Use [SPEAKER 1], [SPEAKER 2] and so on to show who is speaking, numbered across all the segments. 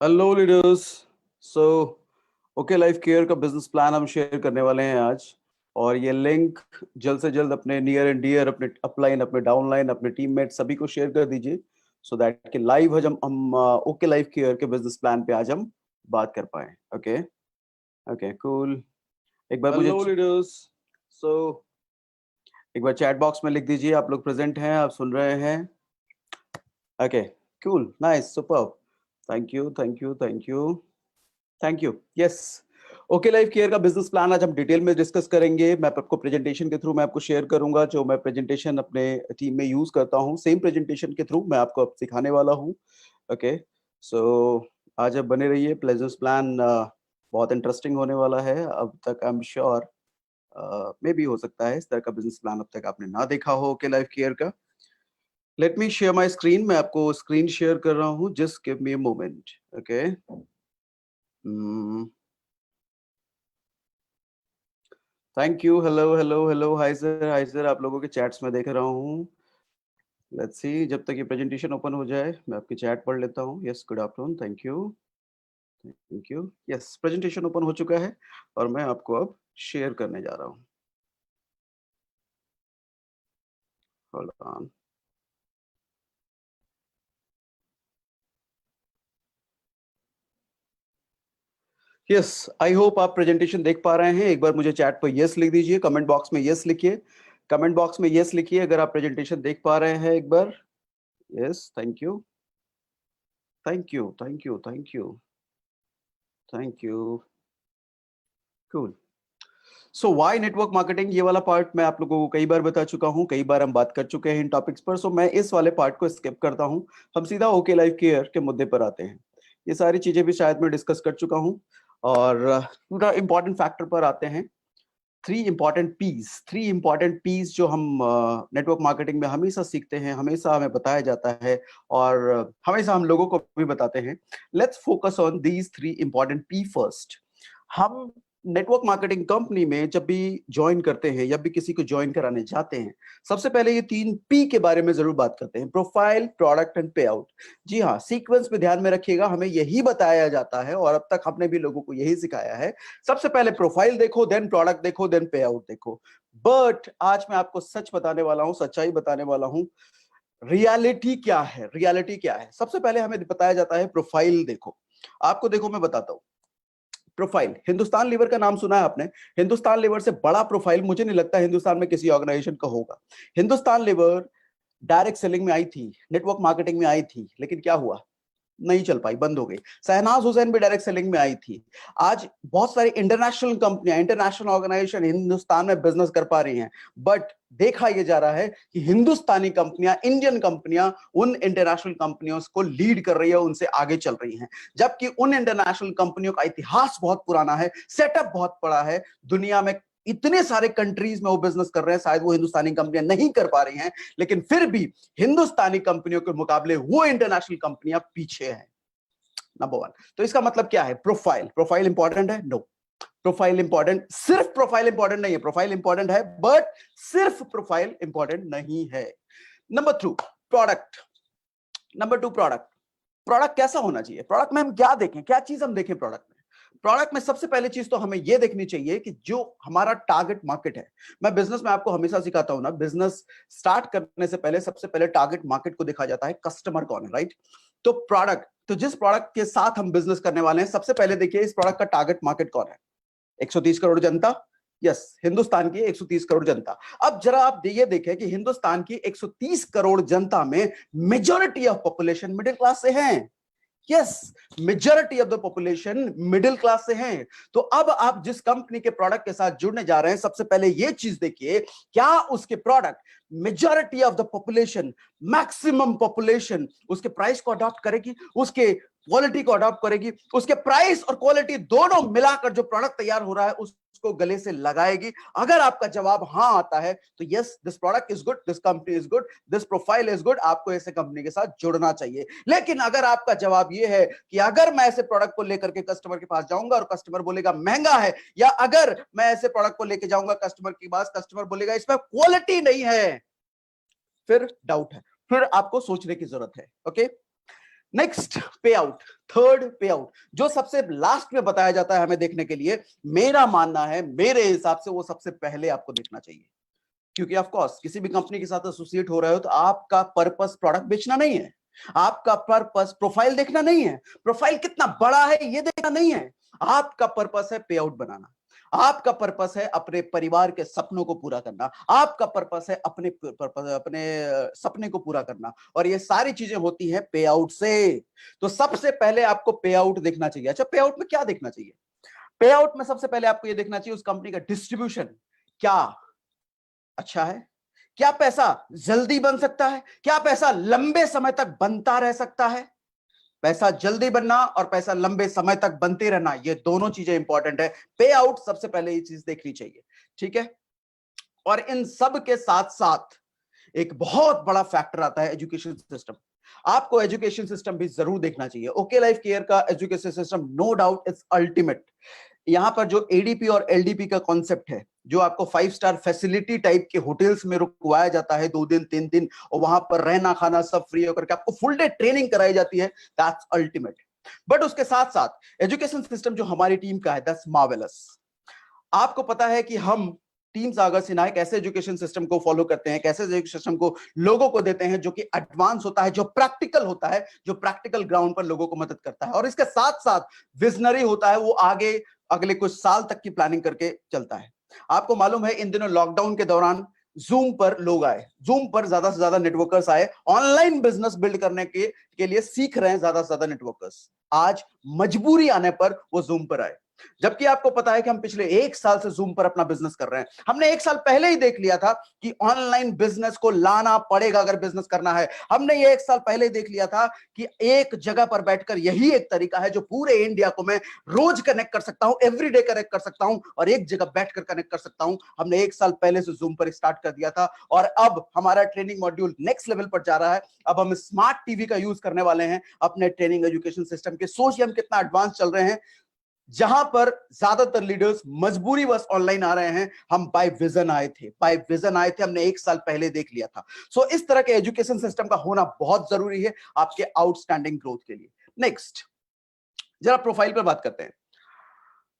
[SPEAKER 1] Hello leaders. So okay life care का business plan हम share करने वाले हैं आज। और ये लिंक जल्द से जल्द अपने नियर एंड डियर, अपने अपलाइन, अपने डाउनलाइन, अपने टीममेट सभी को शेयर कर दीजिए, सो दैट कि लाइव आज हम ओके लाइफ केयर के बिजनेस प्लान पे आज हम बात कर पाए। Okay okay cool. एक बार मुझे हेलो लीडर्स। सो एक बार चैट बॉक्स में लिख दीजिए आप लोग प्रेजेंट हैं, आप सुन रहे हैं। Okay cool, nice, super. Thank you thank you thank you thank you. Yes, okay life care का बिजनेस प्लान आज हम डिटेल में डिस्कस करेंगे। मैं आपको प्रेजेंटेशन के थ्रू मैं आपको शेयर करूंगा, जो मैं प्रेजेंटेशन अपने टीम में यूज करता हूं, सेम प्रेजेंटेशन के थ्रू मैं आपको अब सिखाने वाला हूं। ओके सो आज आप बने रहिए। बिजनेस प्लान बहुत इंटरेस्टिंग होने वाला है। अब तक आई एम श्योर मे भी हो सकता है इस तरह का बिजनेस प्लान अब तक आपने ना देखा हो ओके लाइफ केयर का। Let me share my screen. मैं आपको स्क्रीन शेयर कर रहा हूँ, just give me a moment. Okay thank you. Hello hello hello, hi sir, आप लोगों के चैट्स में देख रहा हूँ। लेट्स सी, जब तक ये प्रेजेंटेशन ओपन हो जाए मैं आपकी चैट पढ़ लेता हूँ। Yes, good afternoon, thank you thank you. Yes, presentation open हो चुका है और मैं आपको अब शेयर करने जा रहा हूँ। Hold on. Yes, I hope आप प्रेजेंटेशन देख पा रहे हैं। एक बार मुझे चैट पर यस लिख दीजिए, कमेंट बॉक्स में यस लिखिए, कमेंट बॉक्स में यस लिखिए अगर आप प्रेजेंटेशन देख पा रहे हैं। एक बार yes, thank you thank you thank you thank you thank you. Cool. So why network marketing, ये वाला पार्ट मैं आप लोगों को कई बार बता चुका हूं, कई बार हम बात कर चुके हैं इन टॉपिक्स पर। सो मैं इस वाले पार्ट को स्किप करता हूं, हम सीधा ओके लाइफ केयर के मुद्दे पर आते हैं। ये सारी चीजें भी शायद मैं डिस्कस कर चुका हूं और पूरा इंपॉर्टेंट फैक्टर पर आते हैं। थ्री इंपॉर्टेंट पीस जो हम नेटवर्क मार्केटिंग में हमेशा सीखते हैं, हमेशा हमें बताया जाता है और हमेशा हम लोगों को भी बताते हैं। Let's focus on these three important P first. हम नेटवर्क मार्केटिंग कंपनी में जब भी ज्वाइन करते हैं या भी किसी को ज्वाइन कराने जाते हैं, सबसे पहले ये 3 पी के बारे में जरूर बात करते हैं, प्रोफाइल, प्रोडक्ट एंड पे आउट। जी हाँ, सीक्वेंस में ध्यान में रखिएगा, हमें यही बताया जाता है और अब तक हमने भी लोगों को यही सिखाया है। सबसे पहले प्रोफाइल देखो, देन प्रोडक्ट देखो, देन पे आउट देखो। बट आज मैं आपको सच बताने वाला हूं, सच्चाई बताने वाला हूं। रियलिटी क्या है, रियलिटी क्या है? सबसे पहले हमें बताया जाता है प्रोफाइल देखो। आपको देखो, मैं बताता हूं। प्रोफाइल, हिंदुस्तान लीवर का नाम सुना है आपने? हिंदुस्तान लीवर से बड़ा प्रोफाइल मुझे नहीं लगता हिंदुस्तान में किसी ऑर्गेनाइजेशन का होगा। हिंदुस्तान लीवर डायरेक्ट सेलिंग में आई थी, नेटवर्क मार्केटिंग में आई थी, लेकिन क्या हुआ? नहीं चल पाई, बंद हो गई। शहनाज हुसैन भी डायरेक्ट सेलिंग में आई थी। आज बहुत सारी इंटरनेशनल कंपनियां, इंटरनेशनल ऑर्गेनाइजेशन हिंदुस्तान में बिजनेस कर पा रही हैं, बट देखा यह जा रहा है कि हिंदुस्तानी कंपनियां, इंडियन कंपनियां उन इंटरनेशनल कंपनियों को लीड कर रही है, उनसे आगे चल रही हैं। जबकि उन इंटरनेशनल कंपनियों का इतिहास बहुत पुराना है, सेटअप बहुत बड़ा है, दुनिया में इतने सारे कंट्रीज में वो बिजनेस कर रहे हैं, शायद वो हिंदुस्तानी कंपनियां नहीं कर पा रही हैं, लेकिन फिर भी हिंदुस्तानी कंपनियों के मुकाबले वो इंटरनेशनल कंपनियां पीछे हैं। Number one. तो इसका मतलब क्या है? प्रोफाइल, प्रोफाइल इंपॉर्टेंट है? नो, प्रोफाइल इंपॉर्टेंट, सिर्फ प्रोफाइल इंपॉर्टेंट नहीं है। प्रोफाइल इंपॉर्टेंट है, बट सिर्फ प्रोफाइल इंपॉर्टेंट नहीं है। Number two, product. Number two, product. Product कैसा होना चाहिए? प्रोडक्ट में हम क्या देखें, क्या चीज हम देखें प्रोडक्ट में? प्रोडक्ट में सबसे पहले चीज तो हमें यह देखनी चाहिए कि जो हमारा टारगेट मार्केट है। मैं बिजनेस में आपको हमेशा सिखाता हूं ना, बिजनेस स्टार्ट करने से पहले सबसे पहले टारगेट मार्केट को देखा जाता है, कस्टमर कौन है, राइट? तो प्रोडक्ट, तो जिस प्रोडक्ट के साथ हम बिजनेस करने वाले हैं, सबसे पहले देखिए इस प्रोडक्ट का टारगेट मार्केट कौन है। 130 करोड़ जनता। यस, हिंदुस्तान की 130 करोड़ जनता। अब जरा आप ये देखें कि हिंदुस्तान की 130 करोड़ जनता में majority of population middle class से है। Yes, majority of the population middle class से हैं। तो अब आप जिस कंपनी के प्रोडक्ट के साथ जुड़ने जा रहे हैं, सबसे पहले यह चीज देखिए, क्या उसके product majority of the population, maximum population उसके प्राइस को अडॉप्ट करेगी, उसके क्वालिटी को अडॉप्ट करेगी, उसके प्राइस और क्वालिटी दोनों मिलाकर जो प्रोडक्ट तैयार हो रहा है उसको गले से लगाएगी। अगर आपका जवाब हां आता है तो yes, this product is good, this company is good, this profile is good, आपको ऐसे कंपनी के साथ जुड़ना चाहिए। लेकिन अगर आपका जवाब यह है कि अगर मैं ऐसे प्रोडक्ट को लेकर के कस्टमर के पास जाऊंगा और कस्टमर बोलेगा महंगा है, या अगर मैं ऐसे प्रोडक्ट को लेकर जाऊंगा कस्टमर के पास, कस्टमर बोलेगा इसमें क्वालिटी नहीं है, फिर डाउट है, फिर आपको सोचने की जरूरत है। ओके, नेक्स्ट पे आउट, थर्ड पे आउट, जो सबसे लास्ट में बताया जाता है हमें देखने के लिए, मेरा मानना है, मेरे हिसाब से वो सबसे पहले आपको देखना चाहिए। क्योंकि ऑफ कोर्स किसी भी कंपनी के साथ एसोसिएट हो रहे हो तो आपका पर्पस प्रोडक्ट बेचना नहीं है, आपका पर्पस प्रोफाइल देखना नहीं है, प्रोफाइल कितना बड़ा है ये देखना नहीं है, आपका पर्पस है पे आउट बनाना, आपका पर्पस है अपने परिवार के सपनों को पूरा करना, आपका पर्पस है अपने सपने को पूरा करना, और ये सारी चीजें होती हैं पे आउट से। तो सबसे पहले आपको पे आउट देखना चाहिए। अच्छा, पे आउट में क्या देखना चाहिए? पे आउट में सबसे पहले आपको ये देखना चाहिए उस कंपनी का डिस्ट्रीब्यूशन क्या अच्छा है, क्या पैसा जल्दी बन सकता है, क्या पैसा लंबे समय तक बनता रह सकता है। पैसा जल्दी बनना और पैसा लंबे समय तक बनते रहना, ये दोनों चीजें इंपॉर्टेंट है। पे आउट सबसे पहले ये चीज देखनी चाहिए, ठीक है। और इन सब के साथ साथ एक बहुत बड़ा फैक्टर आता है एजुकेशन सिस्टम। आपको एजुकेशन सिस्टम भी जरूर देखना चाहिए। ओके लाइफ केयर का education system no doubt is ultimate. यहां पर जो एडीपी और एलडीपी का कॉन्सेप्ट है, जो आपको 5 स्टार फैसिलिटी टाइप के होटल्स में रुकवाया जाता है 2 दिन 3 दिन, और वहां पर रहना खाना सब फ्री होकर के आपको फुल डे ट्रेनिंग कराई जाती है, दैट्स अल्टीमेट। बट उसके साथ साथ एजुकेशन सिस्टम जो हमारी टीम का है, दैट्स मार्वेलस। आपको पता है कि हम टीम सागर सिन्हा कैसे एजुकेशन सिस्टम को फॉलो करते हैं, कैसे एजुकेशन सिस्टम को लोगों को देते हैं, जो कि एडवांस होता है, जो प्रैक्टिकल होता है, जो प्रैक्टिकल ग्राउंड पर लोगों को मदद करता है, और इसके साथ साथ विजनरी होता है, वो आगे अगले कुछ साल तक की प्लानिंग करके चलता है। आपको मालूम है इन दिनों लॉकडाउन के दौरान जूम पर लोग आए, जूम पर ज्यादा से ज्यादा नेटवर्कर्स आए, ऑनलाइन बिजनेस बिल्ड करने के लिए सीख रहे हैं ज्यादा से ज्यादा नेटवर्कर्स। आज मजबूरी आने पर वो जूम पर आए, जबकि आपको पता है कि हम पिछले 1 साल से जूम पर अपना बिजनेस कर रहे हैं। हमने 1 साल पहले ही देख लिया था कि ऑनलाइन बिजनेस को लाना पड़ेगा अगर बिजनेस करना है। हमने ये 1 साल पहले ही देख लिया था कि एक जगह पर बैठकर यही एक तरीका है जो पूरे इंडिया को मैं रोज कनेक्ट कर सकता हूं, एवरीडे कनेक्ट कर सकता हूं, और एक जगह बैठकर कनेक्ट कर सकता हूं। हमने 1 साल पहले से जूम पर स्टार्ट कर दिया था, और अब हमारा ट्रेनिंग मॉड्यूल नेक्स्ट लेवल पर जा रहा है। अब हम स्मार्ट टीवी का यूज करने वाले हैं अपने ट्रेनिंग एजुकेशन सिस्टम के। सोचिए हम कितना एडवांस चल रहे हैं, जहां पर ज्यादातर लीडर्स मजबूरी बस ऑनलाइन आ रहे हैं। हम बाय विजन आए थे, बाय विजन आए थे, हमने 1 साल पहले देख लिया था। सो इस तरह के एजुकेशन सिस्टम का होना बहुत जरूरी है आपके आउटस्टैंडिंग ग्रोथ के लिए। नेक्स्ट, जरा प्रोफाइल पर बात करते हैं।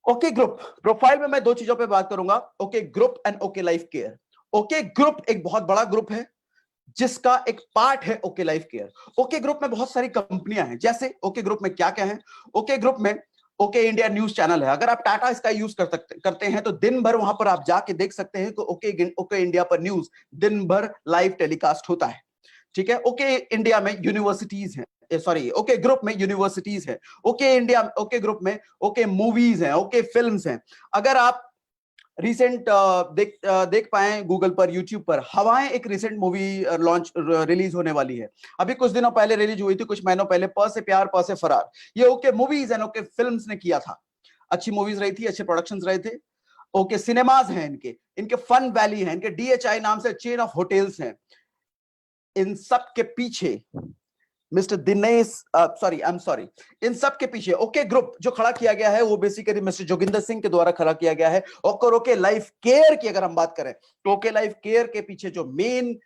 [SPEAKER 1] ओके ग्रुप, प्रोफाइल में मैं 2 चीजों पे बात करूंगा, okay group and okay life care. Okay group एक बहुत बड़ा ग्रुप है जिसका एक पार्ट है okay life care. Okay group में बहुत सारी कंपनियां हैं, जैसे ओके ग्रुप में क्या क्या है। ओके ग्रुप में ओके इंडिया न्यूज चैनल है। अगर आप टाटा स्काई यूज करते हैं तो दिन भर वहां पर आप जाके देख सकते हैं कि ओके इंडिया पर न्यूज दिन भर लाइव टेलीकास्ट होता है, ठीक है। ओके इंडिया में यूनिवर्सिटीज हैं, सॉरी ओके ग्रुप में यूनिवर्सिटीज है। ओके इंडिया, ओके ग्रुप में ओके मूवीज हैं, ओके फिल्म्स हैं। अगर आप रिसेंट देख पाए गूगल पर, यूट्यूब पर, हवाएं एक रिसेंट मूवी लॉन्च रिलीज होने वाली है, अभी कुछ दिनों पहले रिलीज हुई थी, कुछ महीनों पहले, प से प्यार प से फरार। ये okay movies and okay films ने किया था। अच्छी मूवीज रही थी, अच्छे प्रोडक्शंस रहे थे। ओके सिनेमाज हैं इनके, इनके फन वैली है, इनके डीएचआई नाम से चेन ऑफ होटल्स हैं। इन सब के पीछे mister Dinesh, sorry I am sorry, इन सब के पीछे ओके ग्रुप जो खड़ा किया गया है वो बेसिकली मिस्टर जोगिंदर सिंह के द्वारा खड़ा किया गया है। और ओके लाइफ केयर की अगर हम बात करें तो ओके लाइफ केयर के पीछे जो मेन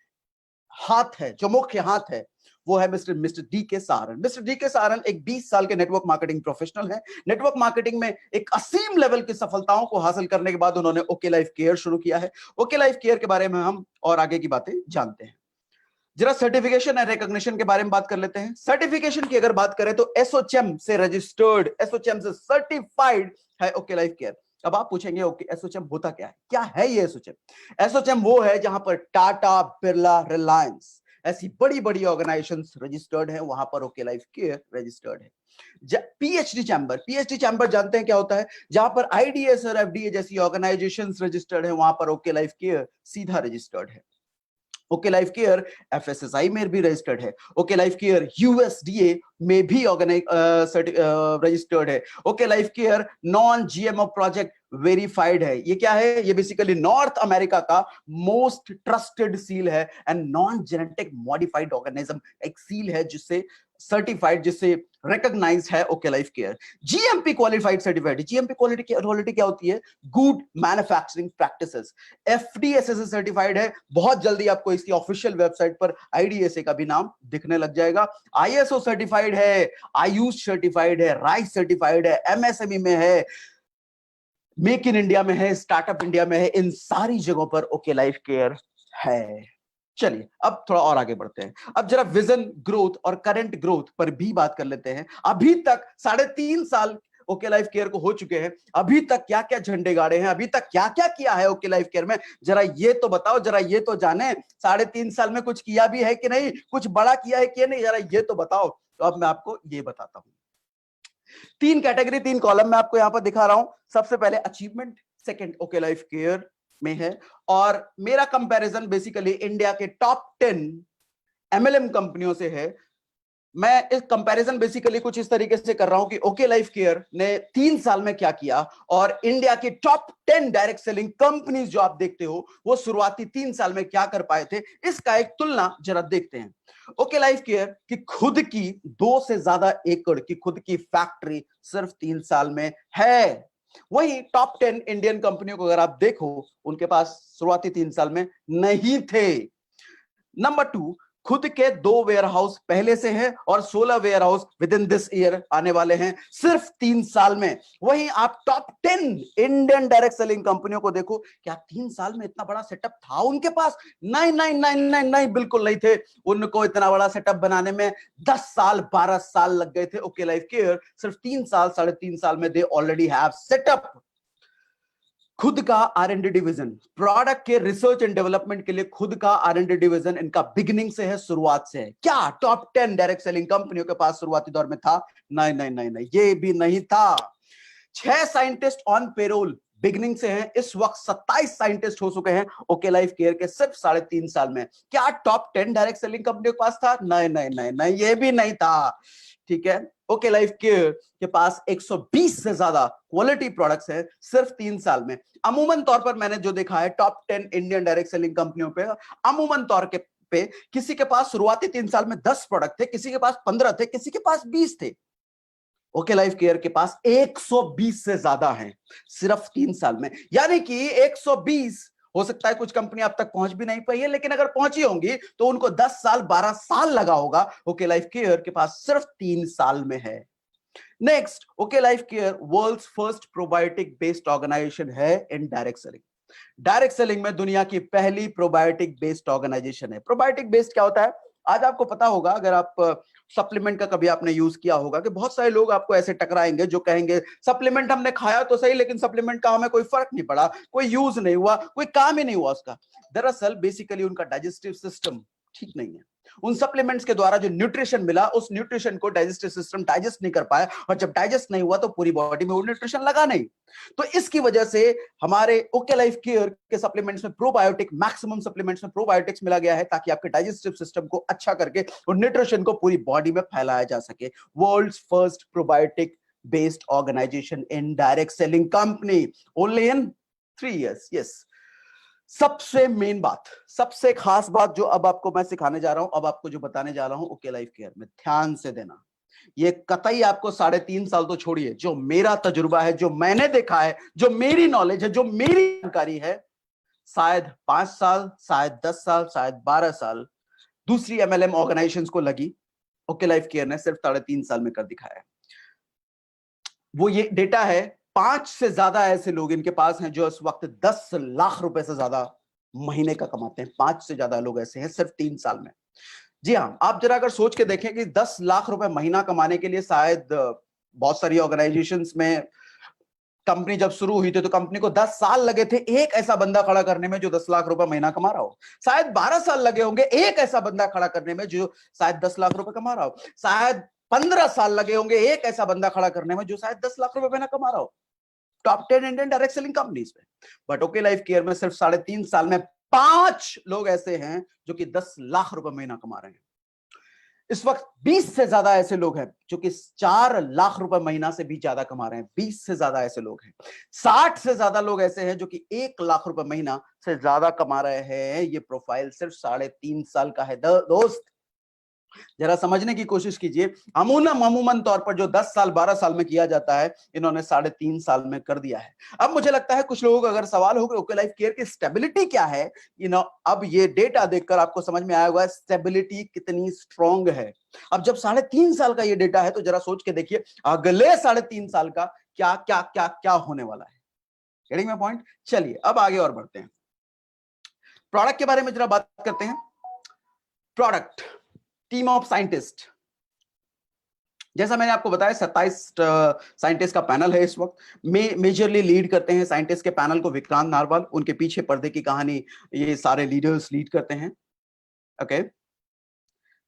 [SPEAKER 1] हाथ है, जो मुख्य हाथ है, वो है मिस्टर डी के सारन। मिस्टर डी के सारन एक 20 साल के नेटवर्क मार्केटिंग प्रोफेशनल है। नेटवर्क मार्केटिंग में एक असीम लेवल की सफलताओं को हासिल करने के बाद उन्होंने ओके लाइफ केयर शुरू किया है। ओके लाइफ केयर के बारे में हम और आगे की बातें जानते हैं। जरा सर्टिफिकेशन एंड रिकॉग्निशन के बारे में बात कर लेते हैं। सर्टिफिकेशन की अगर बात करें तो एसोचेम से रजिस्टर्ड, एसोचेम से सर्टिफाइड है ओके लाइफ केयर। अब आप पूछेंगे ओके एसोचेम होता क्या है, क्या है ये एसोचेम? एसोचेम वो है जहां पर टाटा, बिरला, रिलायंस ऐसी बड़ी बड़ी ऑर्गेनाइजेशंस रजिस्टर्ड है, वहां पर ओके लाइफ केयर रजिस्टर्ड है। पीएचडी चैम्बर, पीएचडी चैम्बर जानते हैं क्या होता है? जहां पर आईडीएस और एफडीए जैसी ऑर्गेनाइजेशंस रजिस्टर्ड है, वहां पर ओके लाइफ केयर सीधा रजिस्टर्ड है। ओके लाइफ केयर एफएसएसआई में भी रजिस्टर्ड है। ओके लाइफ केयर यूएसडीए में भी रजिस्टर्ड है। Okay life care non GMO project verified है। ये क्या है? ये बेसिकली नॉर्थ अमेरिका का मोस्ट ट्रस्टेड सील है and non genetic modified organism एक सील है जिससे सर्टिफाइड, जिससे रिकॉग्नाइज्ड है okay life care. GMP qualified certified. GMP quality क्या होती है? Good manufacturing practices. एफडीएसए सर्टिफाइड है। बहुत जल्दी आपको इसकी ऑफिशियल वेबसाइट पर आईडीएसए का भी नाम दिखने लग जाएगा। आईएसओ सर्टिफाइड है, आयुष सर्टिफाइड है, राइस सर्टिफाइड है, एमएसएमई में है, मेक इन इंडिया में है, स्टार्टअप इंडिया में है, इन सारी जगहों पर ओके लाइफ केयर है। चलिए अब थोड़ा और आगे बढ़ते हैं। अब जरा विजन ग्रोथ और करंट ग्रोथ पर भी बात कर लेते हैं। अभी तक 3.5 साल ओके लाइफ केयर को हो चुके हैं, अभी तक क्या क्या झंडे गाड़े हैं, अभी तक क्या क्या किया है ओके लाइफ केयर में, जरा ये तो बताओ, जरा ये तो जाने। 3.5 साल में कुछ किया भी है कि नहीं, कुछ बड़ा किया है कि नहीं, जरा ये तो बताओ। तो अब मैं आपको ये बताता हूं। 3 कैटेगरी, 3 कॉलम मैं आपको यहां पर दिखा रहा हूं। सबसे पहले achievement, second okay life care में है, और मेरा कंपैरिजन बेसिकली इंडिया के टॉप 10 एमएलएम कंपनियों से है। मैं इस कंपैरिजन बेसिकली कुछ इस तरीके से कर रहा हूं कि ओके लाइफ केयर ने 3 साल में क्या किया, और इंडिया की टॉप 10 डायरेक्ट सेलिंग कंपनीज जो आप देखते हो वो शुरुआती 3 साल में क्या कर पाए थे, इसका एक तुलना जरा देखते हैं। ओके लाइफ केयर की खुद की 2 से ज्यादा एकड़ की खुद की फैक्ट्री सिर्फ 3 साल में है। वही टॉप 10 इंडियन कंपनियों को अगर आप देखो, उनके पास शुरुआती 3 साल में नहीं थे। नंबर 2, खुद के 2 वेयर हाउस पहले से हैं और 16 warehouse within this year आने वाले हैं सिर्फ 3 साल में। वहीं आप टॉप 10 इंडियन डायरेक्ट सेलिंग कंपनियों को देखो, क्या 3 साल में इतना बड़ा सेटअप था उनके पास? नहीं नहीं नहीं नहीं नहीं, बिल्कुल नहीं थे। उनको इतना बड़ा सेटअप बनाने में 10 साल 12 साल लग गए थे। ओके लाइफ केयर सिर्फ 3 साल 3.5 साल में दे ऑलरेडी हैव सेटअप खुद का R&D डिवीजन, प्रोडक्ट के रिसर्च एंड डेवलपमेंट के लिए खुद का R&D डिवीजन इनका बिगिनिंग से है, शुरुआत से है। क्या टॉप 10 डायरेक्ट सेलिंग कंपनियों के पास शुरुआती दौर में था? नहीं नहीं नहीं नहीं, ये भी नहीं था। 6 साइंटिस्ट ऑन पेरोल बिगिनिंग से हैं, इस वक्त 27 साइंटिस्ट हो चुके हैं ओके लाइफ केयर के सिर्फ 3.5 साल में। क्या टॉप 10 डायरेक्ट सेलिंग कंपनियों के पास था? नहीं नहीं नहीं नहीं, ये भी नहीं था। ठीक है, ओके लाइफ केयर के पास 120 से ज्यादा क्वालिटी प्रोडक्ट्स हैं सिर्फ 3 साल में। अमूमन तौर पर मैंने जो देखा है टॉप 10 इंडियन डायरेक्ट सेलिंग कंपनियों पे, अमूमन तौर के पे किसी के पास शुरुआती 3 साल में 10 प्रोडक्ट थे, किसी के पास 15 थे, किसी के पास 20 थे। ओके लाइफ केयर के पास 120 से ज्यादा हैं सिर्फ 3 साल में। यानी कि 120, हो सकता है कुछ कंपनी अब तक पहुंच भी नहीं पाई है, लेकिन अगर पहुंची होंगी तो उनको 10 साल 12 साल लगा होगा। ओके लाइफ केयर के पास सिर्फ 3 साल में है। Next, okay life care world's first probiotic based organisation है इन डायरेक्ट सेलिंग। डायरेक्ट सेलिंग में दुनिया की पहली प्रोबायोटिक बेस्ड ऑर्गेनाइजेशन है। प्रोबायोटिक बेस्ड क्या होता है? आज आपको पता होगा, अगर आप सप्लीमेंट का कभी आपने यूज किया होगा, कि बहुत सारे लोग आपको ऐसे टकराएंगे जो कहेंगे सप्लीमेंट हमने खाया तो सही, लेकिन सप्लीमेंट का हमें कोई फर्क नहीं पड़ा, कोई यूज नहीं हुआ, कोई काम ही नहीं हुआ उसका। दरअसल बेसिकली उनका डाइजेस्टिव सिस्टम ठीक नहीं है। उन सप्लीमेंट्स के द्वारा जो न्यूट्रिशन मिला, उस न्यूट्रिशन को डाइजेस्टिव सिस्टम डाइजेस्ट नहीं कर पाया, और जब डाइजेस्ट नहीं हुआ तो पूरी बॉडी में वो न्यूट्रिशन लगा नहीं। तो इसकी वजह से हमारे ओके लाइफ केयर के सप्लीमेंट्स में प्रोबायोटिक, मैक्सिमम सप्लीमेंट्स में प्रोबायोटिक्स मिला गया है, ताकि आपके डाइजेस्टिव सिस्टम को अच्छा करके और न्यूट्रिशन को पूरी बॉडी में फैलाया जा सके। World's first probiotic based organisation in direct selling company, only in 3 years। Yes, सबसे मेन बात, सबसे खास बात जो अब आपको मैं सिखाने जा रहा हूं, अब आपको जो बताने जा रहा हूं ओके लाइफ केयर में, ध्यान से देना। ये कतई आपको 3.5 साल तो छोड़िए, जो मेरा तजुर्बा है, जो मैंने देखा है, जो मेरी नॉलेज है, जो मेरी जानकारी है, शायद 5 साल, शायद 10 साल, शायद 12 साल दूसरी एमएलएम ऑर्गेनाइजेशंस को लगी। ओके लाइफ केयर ने सिर्फ 3.5 साल में कर दिखाया। वो ये डेटा है, 5 से ज्यादा ऐसे लोग इनके पास हैं जो इस वक्त 10 लाख रुपए से ज्यादा महीने का कमाते हैं। 5 से ज्यादा लोग ऐसे हैं सिर्फ 3 साल में। जी हाँ, आप जरा अगर सोच के देखें कि 10 लाख रुपए महीना कमाने के लिए शायद बहुत सारी ऑर्गेनाइजेशंस में कंपनी जब शुरू हुई थी तो कंपनी को 10 साल लगे थे एक ऐसा बंदा खड़ा करने में जो 10 लाख रुपए महीना कमा रहा हो। शायद 12 साल लगे होंगे एक ऐसा बंदा खड़ा करने में जो शायद 10 लाख रुपए कमा रहा हो। शायद 15 साल लगे होंगे एक ऐसा बंदा खड़ा करने में जो शायद 10 लाख रुपए महीना कमा रहा हो, top 10 Indian direct selling companies में। बट ओके लाइफ केयर में सिर्फ 3.5 साल में 5 लोग ऐसे हैं जो कि 10 लाख रुपए महीना कमा रहे हैं। इस वक्त 20 से ज्यादा ऐसे लोग हैं जो कि 4 लाख रुपए महीना से भी ज्यादा कमा रहे हैं। 20 से ज्यादा ऐसे लोग हैं। 60 से ज्यादा लोग ऐसे हैं जो कि 1 लाख रुपए महीना से ज्यादा कमा रहे हैं। ये प्रोफाइल सिर्फ 3.5 साल का है दोस्त। जरा समझने की कोशिश कीजिए। अमूमन तौर पर जो 10 साल 12 साल में किया जाता है, इन्होंने 3.5 साल में कर दिया है। अब मुझे लगता है कुछ लोगों को अगर सवाल हो कि ओके लाइफ केयर की स्टेबिलिटी क्या है, अब ये डेटा देखकर आपको समझ में आया होगा स्टेबिलिटी कितनी स्ट्रांग है। अब जब 3.5 साल का ये डेटा है, तो जरा सोच के देखिए अगले 3.5 साल का क्या क्या क्या क्या होने वाला है। Getting my point? चलिए अब आगे और बढ़ते हैं, प्रोडक्ट के बारे में जरा बात करते हैं। प्रोडक्ट, टीम ऑफ साइंटिस्ट, जैसा मैंने आपको बताया 27 साइंटिस्ट का पैनल है इस वक्त। मेजरली लीड करते हैं साइंटिस्ट के पैनल को विक्रांत नारवाल, उनके पीछे पर्दे की कहानी ये सारे लीडर्स लीड करते हैं। Okay,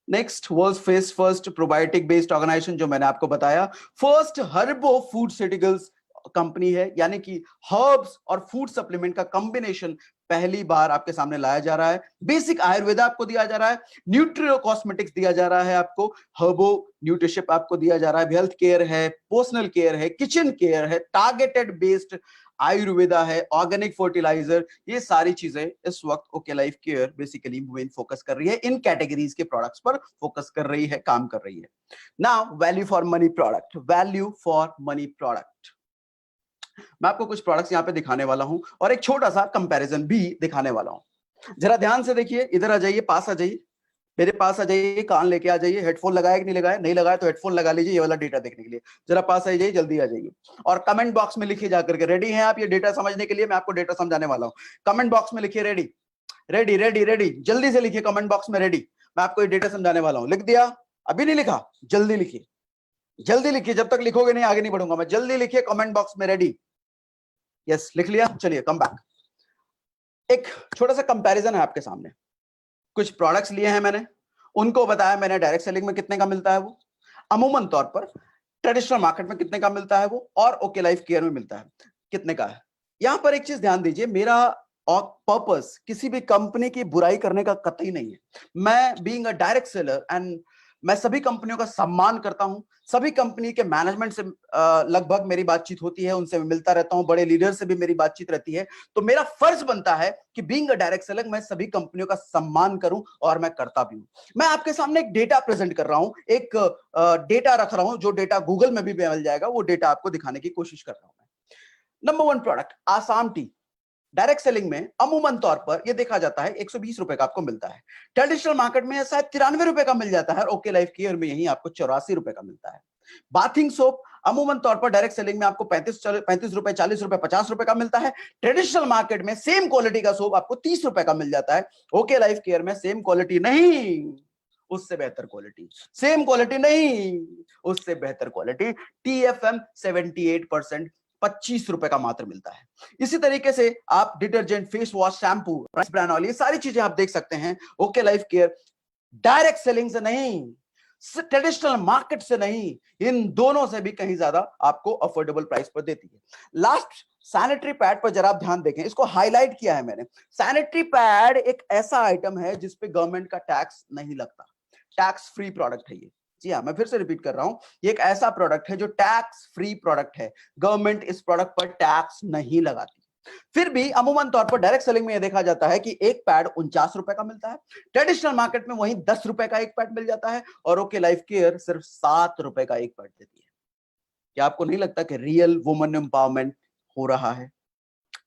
[SPEAKER 1] next world face first probiotic based organisation, जो मैंने आपको बताया, फर्स्ट हर्बो फूडस्यूटिकल्स कंपनी है, यानी कि हर्ब्स और फूड सप्लीमेंट का कॉम्बिनेशन पहली बार आपके सामने लाया जा रहा है। बेसिक आयुर्वेदा आपको दिया जा रहा है, न्यूट्रियो कॉस्मेटिक्स दिया जा रहा है आपको, हर्बो न्यूट्रिशिप आपको दिया जा रहा है, हेल्थ केयर है, पर्सनल केयर है, किचन केयर है, टारगेटेड बेस्ड आयुर्वेदा है, ऑर्गेनिक फर्टिलाइजर, ये सारी चीजें इस वक्त okay life care basically main focus कर रही है, इन कैटेगरीज के प्रोडक्ट्स पर फोकस कर रही है, काम कर रही है। Now value for money product, value for money product, मैं आपको कुछ प्रोडक्ट्स यहां पे दिखाने वाला हूं और एक छोटा सा कंपैरिजन भी दिखाने वाला हूं। जरा ध्यान से देखिए, इधर आ जाइए, पास आ जाइए, मेरे पास आ जाइए, कान लेके आ जाइए, हेडफोन लगाया कि नहीं लगाया, नहीं लगाया तो हेडफोन लगा लीजिए ये वाला डेटा देखने के लिए। जरा पास आ जाइए, जल्दी आ जाइए और कमेंट बॉक्स में लिखिए जाकर के, रेडी हैं आप ये डेटा समझने के लिए? मैं आपको डेटा समझाने वाला हूं। कमेंट बॉक्स में लिखिए रेडी, रेडी रेडी रेडी, जल्दी से लिखिए कमेंट बॉक्स में रेडी। मैं आपको ये डेटा समझाने वाला हूं। लिख दिया? अभी नहीं लिखा? जल्दी लिखिए, जल्दी लिखिए, जब तक लिखोगे नहीं आगे नहीं बढ़ूंगा मैं। जल्दी लिखिए कमेंट बॉक्स में रेडी। यस, लिख लिया? चलिए कम बैक। एक छोटा सा कंपैरिजन है आपके सामने, कुछ प्रोडक्ट्स लिए हैं मैंने, उनको बताया मैंने डायरेक्ट सेलिंग में कितने का मिलता है वो, अमूमन तौर पर ट्रेडिशनल मार्केट में कितने का मिलता है वो, और ओके लाइफ केयर में मिलता है कितने का है। यहां पर एक चीज ध्यान दीजिए, मेरा पर्पस किसी भी कंपनी की बुराई करने का कतई नहीं है। मैं being a direct seller and मैं सभी कंपनियों का सम्मान करता हूं, सभी कंपनी के मैनेजमेंट से लगभग मेरी बातचीत होती है, उनसे मिलता रहता हूं, बड़े लीडर से भी मेरी बातचीत रहती है। तो मेरा फर्ज बनता है कि बीइंग अ डायरेक्ट सेलर मैं सभी कंपनियों का सम्मान करूं, और मैं करता भी हूं। मैं आपके सामने एक डेटा प्रेजेंट कर रहा हूं, एक डेटा रख रहा हूं, जो डेटा गूगल में भी मिल जाएगा, वो डेटा आपको दिखाने की कोशिश कर रहा हूं मैं। Number 1 product Assam T, direct selling में अमूमन तौर पर यह देखा जाता है 120 रुपए का आपको मिलता है। ट्रेडिशनल मार्केट में शायद 93 रुपए का मिल जाता है, ओके लाइफ केयर में यही आपको 84 रुपए का मिलता है। बाथिंग सोप अमूमन तौर पर डायरेक्ट सेलिंग में आपको 35 रुपए, 40 रुपए, 50 रुपए का मिलता है। ट्रेडिशनल मार्केट में सेम क्वालिटी का सोप आपको 30 रुपए का मिल जाता है। ओके लाइफ केयर में सेम क्वालिटी नहीं, उससे बेहतर क्वालिटी, सेम क्वालिटी नहीं, उससे बेहतर क्वालिटी, TFM 78%, 25 रुपए का मात्र मिलता है। इसी तरीके से आप detergent, face wash, shampoo, rice brand oil, ये सारी चीजें आप देख सकते हैं okay life care direct selling से नहीं, ट्रेडिशनल मार्केट से नहीं, इन दोनों से भी कहीं ज्यादा आपको अफोर्डेबल प्राइस पर देती है। लास्ट सैनिटरी पैड पर जरा आप ध्यान देखें, इसको हाईलाइट किया है मैंने। सैनिटरी पैड एक ऐसा आइटम है जिसपे गवर्नमेंट का टैक्स नहीं लगता, टैक्स फ्री प्रोडक्ट है ये। जी हाँ, मैं फिर से रिपीट कर रहा हूं, ये एक ऐसा प्रोडक्ट है जो टैक्स फ्री प्रोडक्ट है, गवर्नमेंट इस प्रोडक्ट पर टैक्स नहीं लगाती। फिर भी अमूमन तौर पर डायरेक्ट सेलिंग में यह देखा जाता है कि एक पैड 49 रुपए का मिलता है, ट्रेडिशनल मार्केट में वहीं 10 रुपए का एक पैड मिल जाता है, और ओके लाइफ केयर सिर्फ 7 रुपए का एक पैड देती है। क्या आपको नहीं लगता कि रियल वुमेन एम्पावरमेंट हो रहा है?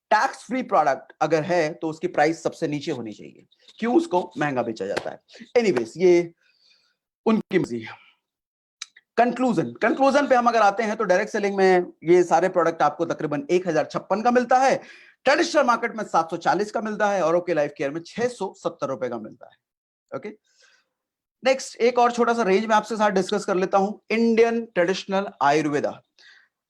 [SPEAKER 1] टैक्स फ्री प्रोडक्ट अगर है तो उसकी प्राइस सबसे नीचे होनी चाहिए, क्यों उसको महंगा बेचा जाता है? एनीवेज, ये उनकी मर्जी है। कंक्लूजन पे हम अगर आते हैं तो डायरेक्ट सेलिंग में ये सारे प्रोडक्ट आपको तकरीबन 1056 का मिलता है, ट्रेडिशनल मार्केट में 740 का मिलता है, और ओके लाइफ केयर में 670 रुपए का मिलता है। ओके, नेक्स्ट एक और छोटा सा रेंज में आपके साथ डिस्कस कर लेता हूं, Indian traditional Ayurveda.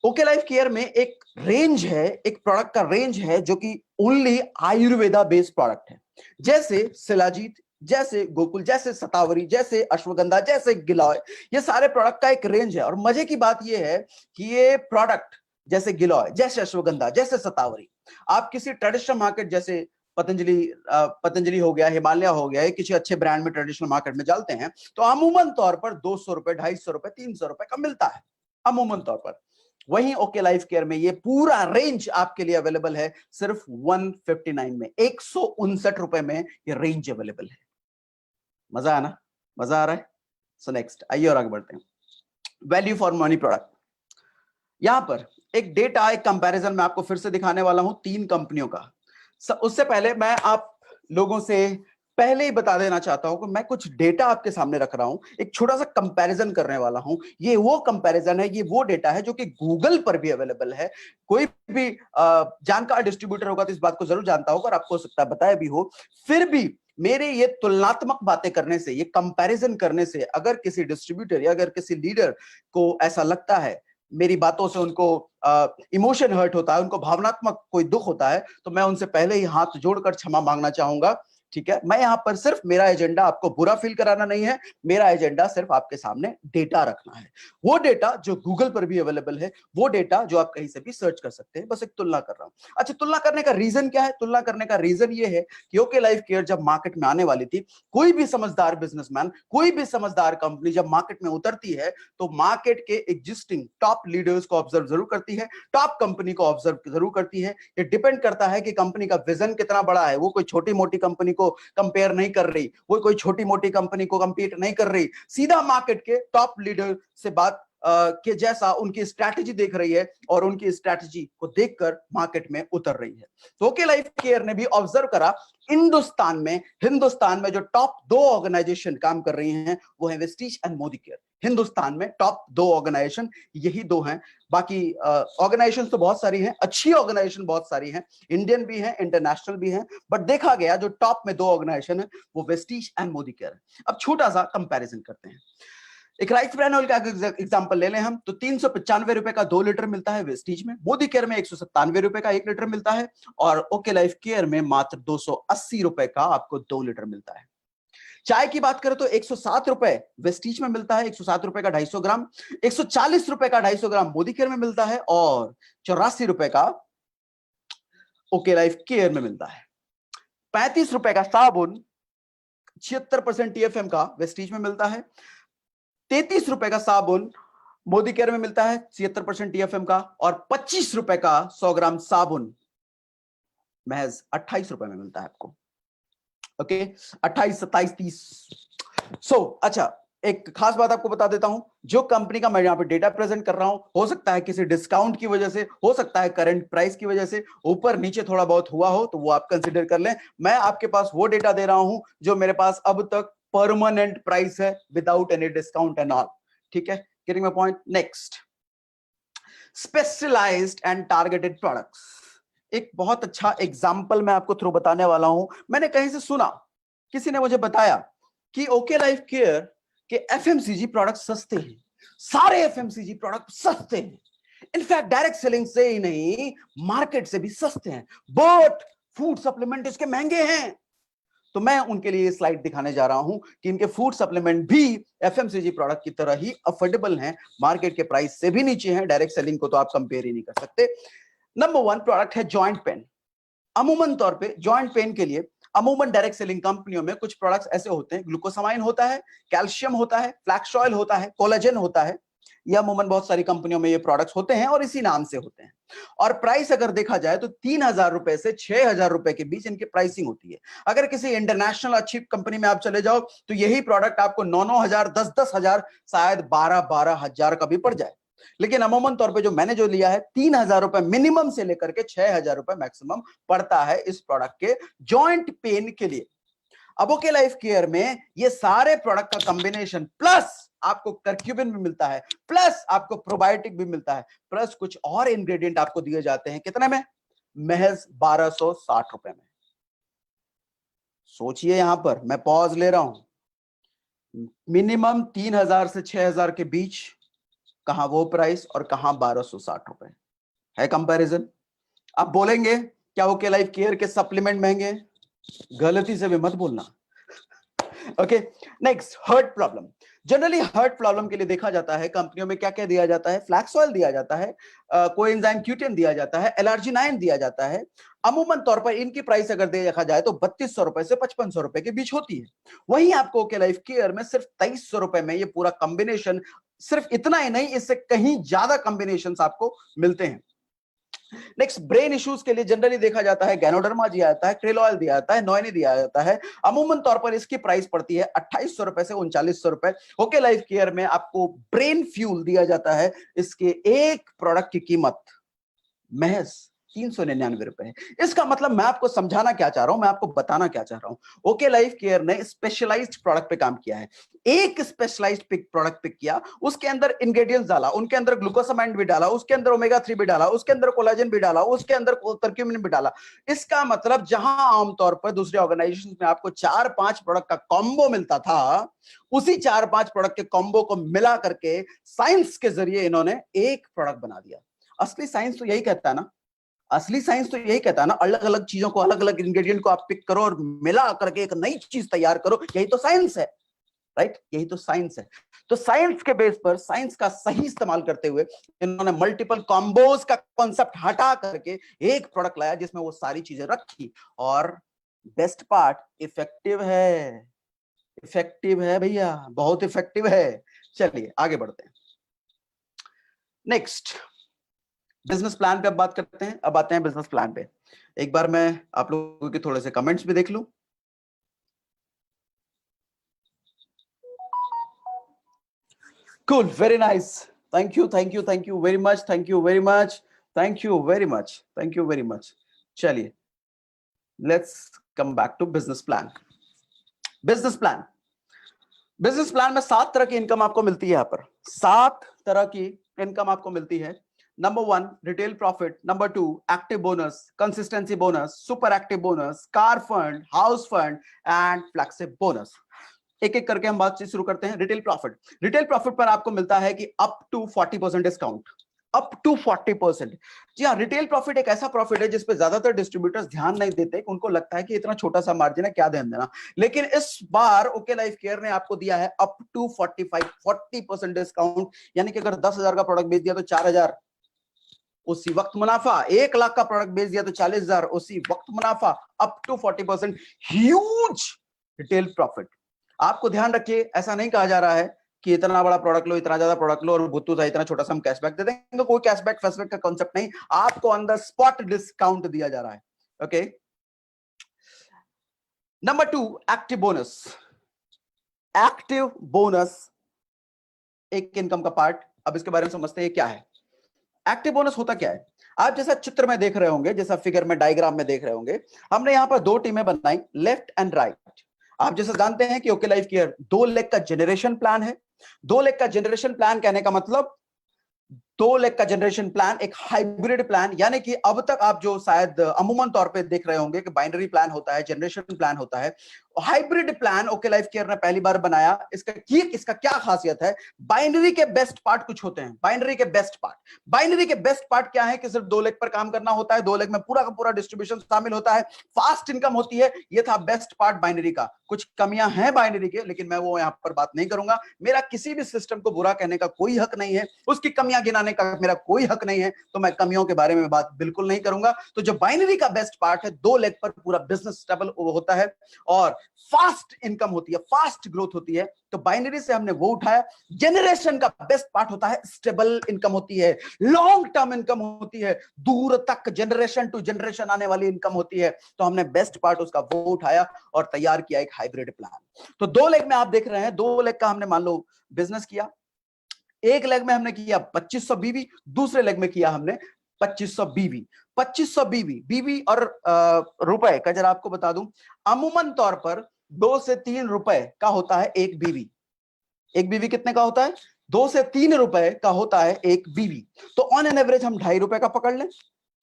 [SPEAKER 1] Okay life care में एक रेंज है, एक प्रोडक्ट का रेंज है जो कि ओनली आयुर्वेदा बेस्ड प्रोडक्ट है, जैसे शिलाजीत, जैसे गोकुल, जैसे शतावरी, जैसे अश्वगंधा, जैसे गिलॉय, ये सारे प्रोडक्ट का एक रेंज है। और मजे की बात ये है कि ये प्रोडक्ट जैसे गिलॉय, जैसे अश्वगंधा, जैसे शतावरी, आप किसी ट्रेडिशनल मार्केट जैसे पतंजलि हो गया, हिमालय हो गया, किसी अच्छे ब्रांड में ट्रेडिशनल मार्केट में डालते हैं तो अमूमन तौर पर 200 रुपए, 250 रुपए, 300 रुपए का मिलता है अमूमन तौर पर। वहीं ओके लाइफ केयर में ये पूरा रेंज आपके लिए अवेलेबल है सिर्फ 159 में, 159 रुपए में ये रेंज अवेलेबल है। मजा आना, मजा आ रहा है? सो नेक्स्ट आइए और आगे बढ़ते हैं। वैल्यू फॉर मनी प्रोडक्ट, यहां पर एक डेटा, एक कंपैरिजन मैं आपको फिर से दिखाने वाला हूं 3 कंपनियों का। उससे पहले मैं आप लोगों से पहले ही बता देना चाहता हूं कि मैं कुछ डेटा आपके सामने रख रहा हूं, एक छोटा सा कंपैरिजन करने वाला हूं। ये वो कंपैरिजन है, ये वो डेटा है जो कि गूगल पर भी अवेलेबल है। कोई भी जानकार डिस्ट्रीब्यूटर होगा तो इस बात को जरूर जानता होगा और आपको हो सकता है बताया भी हो। फिर भी मेरे ये तुलनात्मक बातें करने से, ये कंपैरिजन करने से अगर किसी डिस्ट्रीब्यूटर या अगर किसी लीडर को ऐसा लगता है, मेरी बातों से उनको इमोशन हर्ट होता है, उनको भावनात्मक कोई दुख होता है, तो मैं उनसे पहले ही हाथ जोड़कर क्षमा मांगना चाहूंगा। ठीक है, मैं यहां पर सिर्फ, मेरा एजेंडा आपको बुरा फील कराना नहीं है, मेरा एजेंडा सिर्फ आपके सामने डेटा रखना है। वो डेटा जो गूगल पर भी अवेलेबल है, वो डेटा जो आप कहीं से भी सर्च कर सकते हैं, बस एक तुलना कर रहा हूं। अच्छा, तुलना करने का रीजन क्या है? तुलना करने का रीजन ये है कि ओके लाइफ केयर जब मार्केट में आने वाली थी, कोई भी समझदार बिजनेसमैन, कोई भी समझदार कंपनी जब मार्केट में उतरती है तो मार्केट के एग्जिस्टिंग टॉप लीडर्स को ऑब्जर्व जरूर करती है, टॉप कंपनी को ऑब्जर्व जरूर करती है। ये डिपेंड करता है कि कंपनी का विजन कितना बड़ा है। वो कोई छोटी मोटी कंपनी को कंपेयर नहीं कर रही, वो कोई छोटी मोटी कंपनी को कंपीट नहीं कर रही, सीधा मार्केट के टॉप लीडर से बात के जैसा उनकी स्ट्रैटेजी देख रही है और उनकी स्ट्रैटेजी को देखकर मार्केट में उतर रही है। तो ओके लाइफ केयर ने भी ऑब्जर्व करा, हिंदुस्तान में जो टॉप 2 ऑर्गेनाइजेशन काम कर रही हैं वो है Vestige and Modi care. Hindustan में टॉप 2 ऑर्गेनाइजेशन यही 2 हैं। बाकी ऑर्गेनाइजेशन तो बहुत सारी हैं, अच्छी ऑर्गेनाइजेशन बहुत सारी हैं, इंडियन भी हैं, इंटरनेशनल भी हैं, बट देखा गया जो टॉप में 2 ऑर्गेनाइजेशन है वो वेस्टीज एंड मोदी केयर है। अब छोटा सा कंपैरिजन करते हैं। एक राइस ब्रांड ऑयल का एग्जांपल ले लें हम, तो 395 रुपए का 2 लीटर मिलता है वेस्टीज में, मोदी केयर में 197 रुपए का 1 लीटर मिलता है, और ओके लाइफ केयर में मात्र 280 रुपए का आपको 2 लीटर मिलता है। चाय की बात करें तो 107 रुपए वेस्टीज में मिलता है, 107 रुपए का 250 ग्राम, 140 रुपए का 250 ग्राम मोदी केयर में मिलता है, और 84 रुपए का ओके लाइफ केयर में मिलता है। 35 रुपए का साबुन 76% टीएफएम का वेस्टीज में मिलता है, 33 रुपए का साबुन मोदी केयर में मिलता है 76% टीएफएम का, और 25 रुपए का 100 ग्राम साबुन महज 28 रुपए में मिलता है आपको। ओके, 28, 27, 30। अच्छा, एक खास बात आपको बता देता हूं, जो कंपनी का मैं यहां पे डेटा प्रेजेंट कर रहा हूं, हो सकता है किसी डिस्काउंट की वजह से, हो सकता है करंट प्राइस की वजह से ऊपर नीचे थोड़ा बहुत हुआ हो, तो वो आप कंसीडर कर लें। मैं आपके पास वो डेटा दे रहा हूं जो मेरे पास अब तक परमानेंट प्राइस है, without any discount and all. ठीक है, getting my point. Next, specialised and targeted products. एक बहुत अच्छा एग्जांपल मैं आपको थ्रू बताने वाला हूं। मैंने कहीं से सुना, किसी ने मुझे बताया कि ओके लाइफ केयर के एफएमसीजी प्रोडक्ट सस्ते हैं, सारे एफएमसीजी प्रोडक्ट सस्ते हैं, इनफैक्ट डायरेक्ट सेलिंग से ही नहीं मार्केट से भी सस्ते हैं, बट फूड सप्लीमेंट इसके महंगे हैं। तो मैं उनके लिए स्लाइड दिखाने जा रहा हूं कि इनके फूड सप्लीमेंट भी एफएमसीजी प्रोडक्ट की तरह ही अफोर्डेबल हैं, मार्केट के प्राइस से भी नीचे हैं, डायरेक्ट सेलिंग को तो आप कंपेयर ही नहीं कर सकते। नंबर 1 प्रोडक्ट है जॉइंट पेन। अमूमन तौर पे जॉइंट पेन के लिए अमूमन डायरेक्ट सेलिंग कंपनियों में कुछ प्रोडक्ट्स ऐसे होते हैं, ग्लूकोसामाइन होता है, कैल्शियम होता है, फ्लैक्स ऑयल होता है, कोलेजन होता है। ये अमूमन बहुत सारी कंपनियों में ये प्रोडक्ट्स होते हैं और इसी नाम से होते हैं। और प्राइस अगर देखा जाए तो 3000 रुपए से 6000 रुपए के बीच इनकी प्राइसिंग होती है। अगर किसी इंटरनेशनल अच्छी कंपनी में आप चले जाओ तो यही प्रोडक्ट आपको 9-9000, 10-10,000, शायद 12-12,000 का भी पड़ जाए। लेकिन अमूमन तौर पे जो मैंने जो लिया है 3000 रुपए मिनिमम से लेकर के 6000 रुपए मैक्सिमम पड़ता है इस प्रोडक्ट के जॉइंट पेन के लिए। अब ओके लाइफ केयर में ये सारे प्रोडक्ट का कॉम्बिनेशन, प्लस आपको कर्क्यूबिन भी मिलता है, प्लस आपको प्रोबायोटिक भी मिलता है, प्लस कुछ और इंग्रेडिएंट आपको दिए जाते हैं। कितने में? महज 1260 रुपए में। सोचिए, यहां पर मैं पॉज ले रहा हूं, मिनिमम 3000 से 6000 के बीच, कहां वो प्राइस और कहां 1260 रुपए है कंपैरिजन। आप बोलेंगे क्या ओके लाइफ केयर के सप्लीमेंट महंगे? गलती से भी मत बोलना। Okay, next, heart problem. Generally heart problem के लिए देखा जाता है कंपनियों में क्या क्या दिया जाता है, फ्लैक्स ऑयल दिया जाता है, कोएंजाइम Q10 दिया जाता है, एलर्जिनाइन दिया जाता है। अमूमन तौर पर इनकी प्राइस अगर देखा जाए तो 3200 रुपए से 5500 रुपए के बीच होती है। वहीं आपको ओके लाइफ केयर में सिर्फ 2300 रुपए में ये पूरा कॉम्बिनेशन, सिर्फ इतना ही नहीं, इससे कहीं ज्यादा कॉम्बिनेशंस आपको मिलते हैं। नेक्स्ट, ब्रेन इश्यूज के लिए जनरली देखा जाता है गैनोडर्मा दिया जाता है, क्रेल ऑयल दिया जाता है, नोएनी दिया जाता है। अमूमन तौर पर इसकी प्राइस पड़ती है 2800 रुपए से 3900 रुपए। ओके लाइफ केयर में आपको ब्रेन फ्यूल दिया जाता है, इसके एक प्रोडक्ट की कीमत महज 399 रुपए है। इसका मतलब मैं आपको समझाना क्या चाह रहा हूं, मैं आपको बताना क्या चाह रहा हूं, ओके लाइफ केयर ने स्पेशलाइज्ड प्रोडक्ट पे काम किया है। एक स्पेशलाइज्ड प्रोडक्ट पिक किया, उसके अंदर इंग्रेडिएंट्स डाला, उनके अंदर ग्लूकोसामाइड भी डाला, उसके अंदर ओमेगा 3 भी डाला, उसके अंदर कोलाजन भी डाला, उसके अंदर करक्यूमिन भी डाला। इसका मतलब जहां आमतौर पर दूसरे ऑर्गेनाइजेशन में आपको 4-5 प्रोडक्ट का कॉम्बो मिलता था, उसी 4-5 प्रोडक्ट के कॉम्बो को मिला करके साइंस के जरिए इन्होंने एक प्रोडक्ट बना दिया। असली साइंस तो यही कहता है ना, असली साइंस तो यही कहता है ना, अलग अलग चीजों को, अलग अलग इंग्रेडिएंट को आप पिक करो और मिला करके एक नई चीज तैयार करो, यही तो साइंस है, राइट? यही तो साइंस है। तो साइंस के बेस पर, साइंस का सही इस्तेमाल करते हुए इन्होंने मल्टीपल कॉम्बोज का कॉन्सेप्ट हटा करके एक प्रोडक्ट लाया जिसमें वो सारी चीजें रखी। और बेस्ट पार्ट, इफेक्टिव है, इफेक्टिव है भैया, बहुत इफेक्टिव है। चलिए आगे बढ़ते हैं। नेक्स्ट, बिजनेस प्लान पे अब बात करते हैं। अब आते हैं बिजनेस प्लान पे। एक बार मैं आप लोगों के थोड़े से कमेंट्स भी देख लूं। Cool, very nice, thank you, thank you, thank you very much, thank you very much, thank you very much, thank you very much. चलिए, let's come back to business plan. Business plan, business plan में 7 तरह की income आपको मिलती है। यहां पर 7 तरह की इनकम आपको मिलती है। Number 1, retail profit. Number 2, active bonus, consistency bonus, super active bonus, car fund, house fund and flagship bonus. एक एक करके हम बातचीत शुरू करते हैं। रिटेल प्रॉफिट, रिटेल प्रॉफिट पर आपको मिलता है कि up to 40% discount, up to 40%। जी हाँ, रिटेल प्रॉफिट एक ऐसा प्रॉफिट है जिसपे ज्यादातर डिस्ट्रीब्यूटर्स ध्यान नहीं देते, उनको लगता है कि इतना छोटा सा मार्जिन है, क्या ध्यान देना। लेकिन इस बार ओके लाइफ केयर ने आपको दिया है अप टू 40% डिस्काउंट। यानी कि अगर 10,000 का प्रोडक्ट बेच दिया तो 4,000 उसी वक्त मुनाफा, 1 लाख का प्रोडक्ट बेच दिया तो 40,000 उसी वक्त मुनाफा, up to 40%। Huge retail profit. आपको ध्यान रखिए, ऐसा नहीं कहा जा रहा है कि इतना बड़ा प्रोडक्ट लो, इतना ज्यादा प्रोडक्ट लो और बुत्तू था इतना छोटा सा हम कैशबैक दे देंगे। कोई कैशबैक फेसबैक का कॉन्सेप्ट नहीं, आपको अंदर स्पॉट डिस्काउंट दिया जा रहा है। Okay, number 2, active bonus. Active bonus एक इनकम का पार्ट। अब इसके बारे में समझते हैं क्या है एक्टिव बोनस, होता क्या है। आप जैसा चित्र में देख रहे होंगे, जैसा फिगर में, डायग्राम में देख रहे होंगे, हमने यहां पर 2 टीमें बनाई, लेफ्ट एंड राइट। आप जैसा जानते हैं कि ओके लाइफ केयर 2 लेग का जनरेशन प्लान है। 2 लेग का जनरेशन प्लान कहने का मतलब 2 लेग का जनरेशन प्लान एक हाइब्रिड प्लान, यानी कि अब तक आप जो शायद अमूमन तौर पे देख रहे होंगे कि बाइनरी प्लान होता है, जनरेशन प्लान होता है, hybrid plan okay life care ने पहली बार बनाया। इसका क्या खासियत है, बाइनरी के बेस्ट पार्ट कुछ होते हैं। बाइनरी के बेस्ट पार्ट, बाइनरी के बेस्ट पार्ट क्या है कि सिर्फ 2 लेग पर काम करना होता है, 2 लेग में पूरा का पूरा डिस्ट्रीब्यूशन शामिल होता है, फास्ट इनकम होती है। ये था बेस्ट पार्ट बाइनरी का। कुछ कमियां हैं बाइनरी के, लेकिन मैं वो यहां पर बात नहीं करूंगा। मेरा किसी भी सिस्टम को बुरा कहने का कोई हक नहीं है, उसकी कमियां गिनाने का मेरा कोई हक नहीं है, तो मैं कमियों के बारे में बात बिल्कुल नहीं करूंगा। तो जो बाइनरी का बेस्ट पार्ट है, 2 लेग पर पूरा बिजनेस स्टेबल होता है और फास्ट इनकम होती है, फास्ट ग्रोथ होती है, तो बाइनरी से हमने वो उठाया। जनरेशन का बेस्ट पार्ट होता है स्टेबल इनकम होती है, लॉन्ग टर्म इनकम होती है, दूर तक जनरेशन टू जनरेशन आने वाली इनकम होती है। तो हमने बेस्ट पार्ट उसका वो उठाया और तैयार किया एक हाइब्रिड प्लान। तो 2 लेग में आप देख रहे हैं, 2 लेग का हमने मान लो बिजनेस किया। एक लेग में हमने किया 2500 बीवी, दूसरे लेग में किया हमने 2500 बीवी। 2500 बीवी, बीवी और रुपए का जरा आपको बता दूं, अमूमन तौर पर 2 से 3 रुपए का होता है एक बीवी। एक बीवी कितने का होता है, 2 से 3 रुपए का होता है एक बीवी। तो ऑन एन एवरेज हम 2.5 रुपए का पकड़ लें,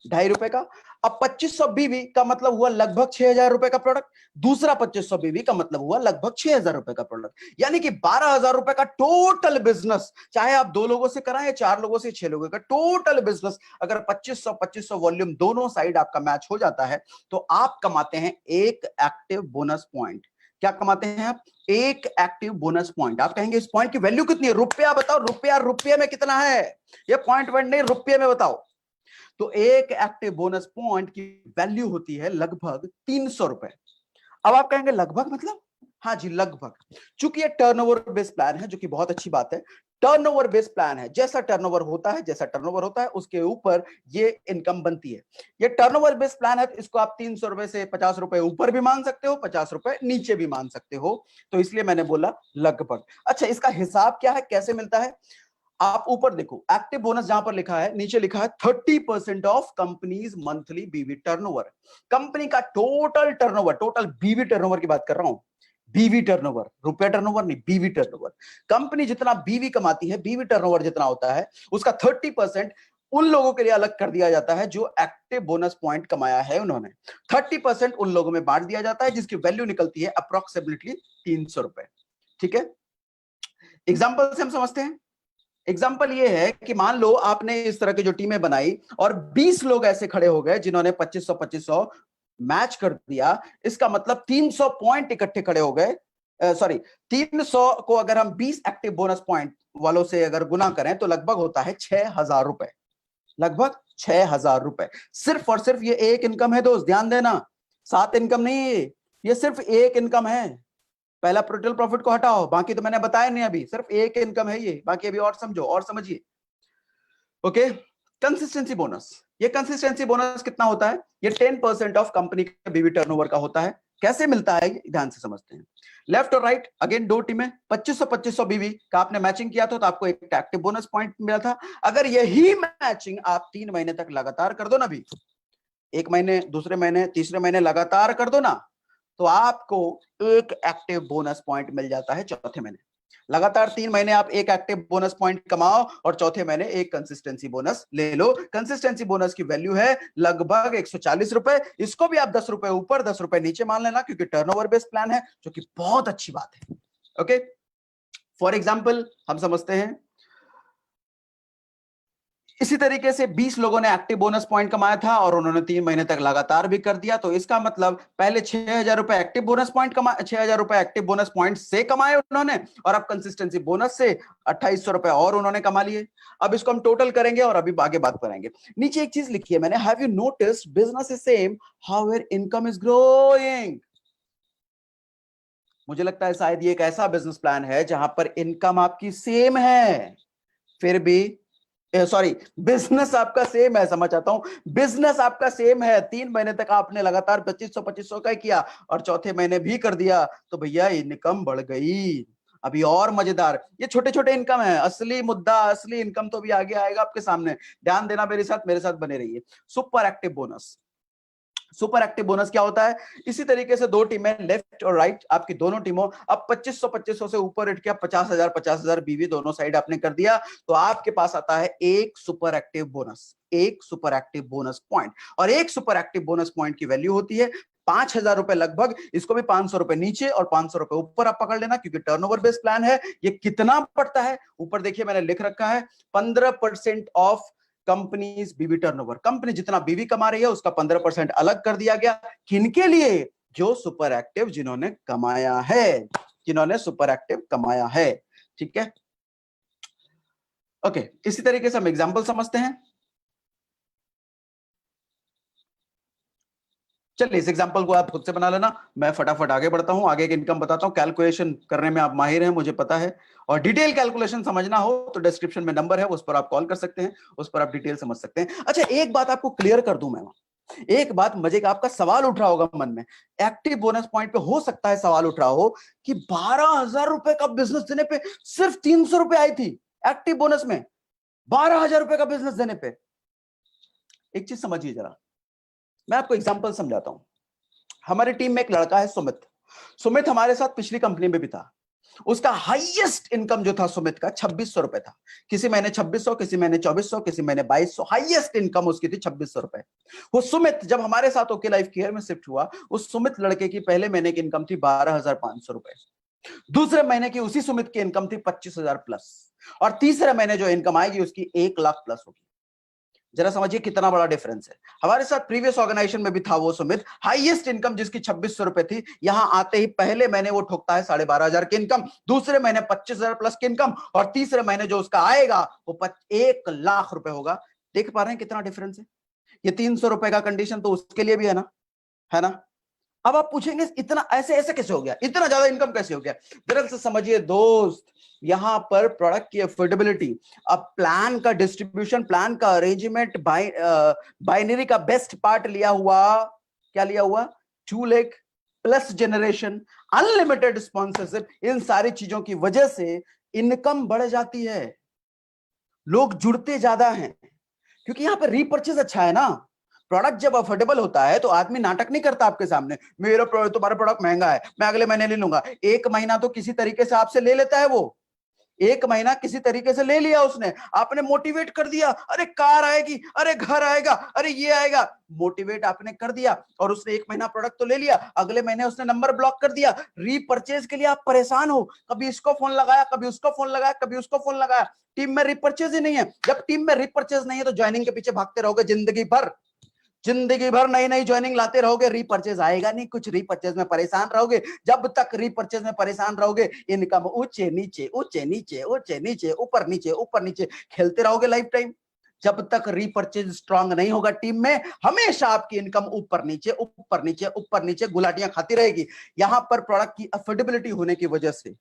[SPEAKER 1] 2.5 रुपए का। अब 2500 बीवी का मतलब हुआ लगभग 6,000 रुपए का प्रोडक्ट, दूसरा 2500 बीवी का मतलब हुआ लगभग 6,000 रुपए का प्रोडक्ट, यानी कि 12,000 रुपए का टोटल बिजनेस। चाहे आप 2 लोगों से कराएं, 4 लोगों से, 6 लोगों का टोटल बिजनेस, अगर 2500 वॉल्यूम दोनों साइड आपका मैच हो जाता है, तो आप कमाते हैं एक एक्टिव बोनस पॉइंट। क्या कमाते हैं आप, एक एक्टिव बोनस पॉइंट। आप कहेंगे इस पॉइंट की वैल्यू कितनी है, रुपया बताओ, रुपया, रुपये में कितना है, ये पॉइंट नहीं, रुपये में बताओ। तो एक एक्टिव बोनस पॉइंट की वैल्यू होती है लगभग 300 रुपए। अब आप कहेंगे लगभग मतलब, हाँ जी, लगभग। चूंकि ये टर्नओवर बेस्ड प्लान है, जो कि बहुत अच्छी बात है। टर्नओवर बेस्ड प्लान है, जैसा टर्नओवर होता है उसके ऊपर ये इनकम बनती है। ये टर्नओवर बेस्ड प्लान है, तो इसको आप 300 रुपए से 50 रुपए ऊपर भी मान सकते हो, 50 रुपए नीचे भी मान सकते हो, तो इसलिए मैंने बोला लगभग। अच्छा, इसका हिसाब क्या है, कैसे मिलता है? आप ऊपर देखो, एक्टिव बोनस जहां पर लिखा है, नीचे लिखा है 30% ऑफ कंपनीज मंथली बीवी टर्नओवर। कंपनी का टोटल टर्नओवर, टोटल बीवी टर्नओवर की बात कर रहा हूं, बीवी टर्नओवर, रुपया टर्नओवर नहीं, बीवी टर्नओवर। कंपनी जितना बीवी कमाती है, बीवी टर्नओवर जितना होता है, उसका 30% उन लोगों के लिए अलग कर दिया जाता है जो एक्टिव बोनस पॉइंट कमाया है उन्होंने। 30% उन लोगों में बांट दिया जाता है जिसकी वैल्यू निकलती है अप्रोक्सीमेटली 300 रुपए। ठीक है, एग्जाम्पल से हम समझते हैं। एग्जाम्पल ये है कि मान लो आपने इस तरह की जो टीमें बनाई और 20 लोग ऐसे खड़े हो गए जिन्होंने 2500 मैच कर दिया। इसका मतलब 300 पॉइंट इकट्ठे खड़े हो गए। सॉरी, 300 को अगर हम 20 एक्टिव बोनस पॉइंट वालों से अगर गुना करें तो लगभग होता है 6,000 रुपए। लगभग 6,000 रुपए। सिर्फ और सिर्फ ये एक इनकम है दोस्त, ध्यान देना, 7 इनकम नहीं है ये सिर्फ एक इनकम है। पहला टोटल प्रॉफिट को हटाओ, बाकी तो मैंने बताया नहीं, अभी सिर्फ एक इनकम है ये, बाकी अभी और समझो और समझिए। Okay, consistency bonus. ये कंसिस्टेंसी बोनस कितना होता है? ये 10% ऑफ कंपनी के बीवी टर्नओवर का होता है। कैसे मिलता है ये ध्यान से समझते हैं। लेफ्ट और राइट, अगेन दो टीमें, 2500 बीवी का आपने मैचिंग किया था तो आपको एक एक्टिव बोनस पॉइंट मिला था। अगर यही मैचिंग आप 3 महीने तक लगातार कर दो ना, भी एक महीने, दूसरे महीने, तीसरे महीने लगातार कर दो ना, तो आपको एक एक्टिव बोनस पॉइंट मिल जाता है चौथे महीने। लगातार 3 महीने आप एक एक्टिव बोनस पॉइंट कमाओ और चौथे महीने एक कंसिस्टेंसी बोनस ले लो। कंसिस्टेंसी बोनस की वैल्यू है लगभग 140 रुपए। इसको भी आप 10 रुपए ऊपर 10 रुपए नीचे मान लेना, क्योंकि टर्नओवर बेस्ड प्लान है, जो कि बहुत अच्छी बात है। ओके, फॉर एग्जाम्पल हम समझते हैं, इसी तरीके से 20 लोगों ने एक्टिव बोनस पॉइंट कमाया था और उन्होंने 3 महीने तक लगातार भी कर दिया, तो इसका मतलब पहले 6,000 रुपए एक्टिव बोनस पॉइंट 6,000 रुपए एक्टिव बोनस पॉइंट से कमाए उन्होंने, और अब कंसिस्टेंसी बोनस से 2,800 रुपए और उन्होंने कमा लिए। अब इसको हम टोटल करेंगे और अभी आगे बात करेंगे। नीचे एक चीज लिखी है मैंने, have you noticed business is same however income is growing. मुझे लगता है शायद ये एक ऐसा बिजनेस प्लान है जहां पर इनकम आपकी सेम है, फिर भी सॉरी, बिजनेस आपका सेम है, समझ आता हूं, बिजनेस आपका सेम है। 3 महीने तक आपने लगातार 2500 का किया और चौथे महीने भी कर दिया, तो भैया इनकम बढ़ गई। अभी और मजेदार, ये छोटे छोटे इनकम है, असली मुद्दा, असली इनकम तो अभी आगे आएगा आपके सामने। ध्यान देना, मेरे साथ बने रहिए। Super active bonus. Super active bonus क्या होता है? इसी तरीके से दो टीमें, लेफ्ट और राइट, आपकी दोनों टीमों, अब 2500 से ऊपर उठ के 50,000 बीवी दोनों साइड आपने कर दिया, तो आपके पास आता है एक सुपर एक्टिव बोनस, एक सुपर एक्टिव बोनस पॉइंट। और एक सुपर एक्टिव बोनस पॉइंट की वैल्यू होती है 5,000 रुपए लगभग। इसको भी 500 रुपए नीचे और 500 रुपए ऊपर आप पकड़ लेना, क्योंकि टर्नओवर बेस्ड प्लान है। ये कितना पड़ता है ऊपर देखिए, मैंने लिख रखा है 15% ऑफ कंपनीज बीवी टर्नओवर। कंपनी जितना बीवी कमा रही है उसका 15% अलग कर दिया गया। किनके लिए? जो सुपर एक्टिव, जिन्होंने कमाया है, जिन्होंने सुपर एक्टिव कमाया है। ठीक है, ओके, इसी तरीके से हम एग्जांपल समझते हैं। चलिए, इस एग्जांपल को आप खुद से बना लेना, मैं फटाफट आगे बढ़ता हूं, आगे की इनकम बताता हूं। कैलकुलेशन करने में आप माहिर हैं, मुझे पता है, और डिटेल कैलकुलेशन समझना हो तो डिस्क्रिप्शन में नंबर है, उस पर आप कॉल कर सकते हैं, उस पर आप डिटेल समझ सकते हैं। अच्छा, एक बात आपको क्लियर कर दूं मैं, एक बात मजे का, आपका सवाल उठ रहा होगा मन में, एक्टिव बोनस पॉइंट पे हो सकता है सवाल उठ रहा हो कि 12,000 रुपए का बिजनेस देने पे सिर्फ 300 रुपए आई थी। एक्टिव बोनस में 12,000 रुपए का बिजनेस देने पे, एक चीज समझिए जरा, मैं आपको एग्जांपल समझाता हूं। हमारी टीम में एक लड़का है सुमित। सुमित हमारे साथ पिछली कंपनी में भी था। उसका हाईएस्ट इनकम जो था सुमित का 2,600 रुपए था। किसी महीने 2,600, किसी महीने 2,400, किसी महीने 2,200, हाईएस्ट इनकम उसकी थी 2,600 रुपए। वो सुमित जब हमारे साथ ओके लाइफ केयर में शिफ्ट हुआ, उस सुमित लड़के की पहले महीने की इनकम थी 12,500 रुपए। दूसरे महीने की उसी सुमित की इनकम थी 25,000 प्लस, और तीसरे महीने जो इनकम आएगी उसकी 1,00,000 प्लस होगी। जरा समझिए कितना बड़ा डिफरेंस है। हमारे साथ प्रीवियस ऑर्गेनाइजेशन में भी था वो सुमित, हाईएस्ट इनकम जिसकी 2,600 रुपए थी, यहां आते ही पहले महीने वो ठोकता है 12,500 की इनकम, दूसरे महीने 25,000 प्लस की इनकम, और तीसरे महीने जो उसका आएगा वो 1,00,000 रुपए होगा। देख पा रहे हैं कितना डिफरेंस है? ये 300 रुपए का कंडीशन तो उसके लिए भी है ना, है ना? अब आप पूछेंगे इतना ऐसे ऐसे कैसे हो गया, इतना ज्यादा इनकम कैसे हो गया? दरअसल समझिए दोस्त, यहां पर प्रोडक्ट की अफोर्डेबिलिटी, अब प्लान का डिस्ट्रीब्यूशन, प्लान का अरेंजमेंट, बाइनरी का बेस्ट पार्ट लिया हुआ, क्या लिया हुआ? 2 lakh plus generation, unlimited sponsorship, इन सारी चीजों की वजह से इनकम बढ़ जाती है, लोग जुड़ते ज्यादा हैं, क्योंकि यहां पर रीपर्चेज अच्छा है ना। प्रोडक्ट जब अफोर्डेबल होता है तो आदमी नाटक नहीं करता आपके सामने, मेरा तुम्हारा प्रोडक्ट महंगा है, मैं अगले महीने ले लूंगा। एक महीना तो किसी तरीके से आपसे ले लेता है वो, एक महीना किसी तरीके से ले लिया उसने, आपने मोटिवेट कर दिया, अरे कार आएगी, अरे घर आएगा, अरे ये आएगा, मोटिवेट आपने कर दिया, और उसने एक महीना प्रोडक्ट तो ले लिया, अगले महीने उसने नंबर ब्लॉक कर दिया। रीपर्चेज के लिए आप परेशान हो, कभी इसको फोन लगाया, कभी उसको फोन लगाया, कभी उसको फोन लगाया, टीम में रीपर्चेज ही नहीं है। जब टीम में रीपर्चेज नहीं है तो ज्वाइनिंग के पीछे भागते रहोगे जिंदगी भर, जिंदगी भर नई नई ज्वाइनिंग लाते रहोगे, रीपर्चेज आएगा नहीं, कुछ रीपर्चेज में परेशान रहोगे। जब तक रीपर्चेज में परेशान रहोगे, इनकम ऊंचे नीचे ऊंचे नीचे ऊंचे नीचे ऊपर नीचे खेलते रहोगे लाइफ टाइम। जब तक रीपर्चेज स्ट्रांग नहीं होगा टीम में, हमेशा आपकी इनकम ऊपर नीचे ऊपर नीचे ऊपर नीचे गुलाटियां खाती रहेगी। यहां पर प्रोडक्ट की अफोर्डेबिलिटी होने की वजह से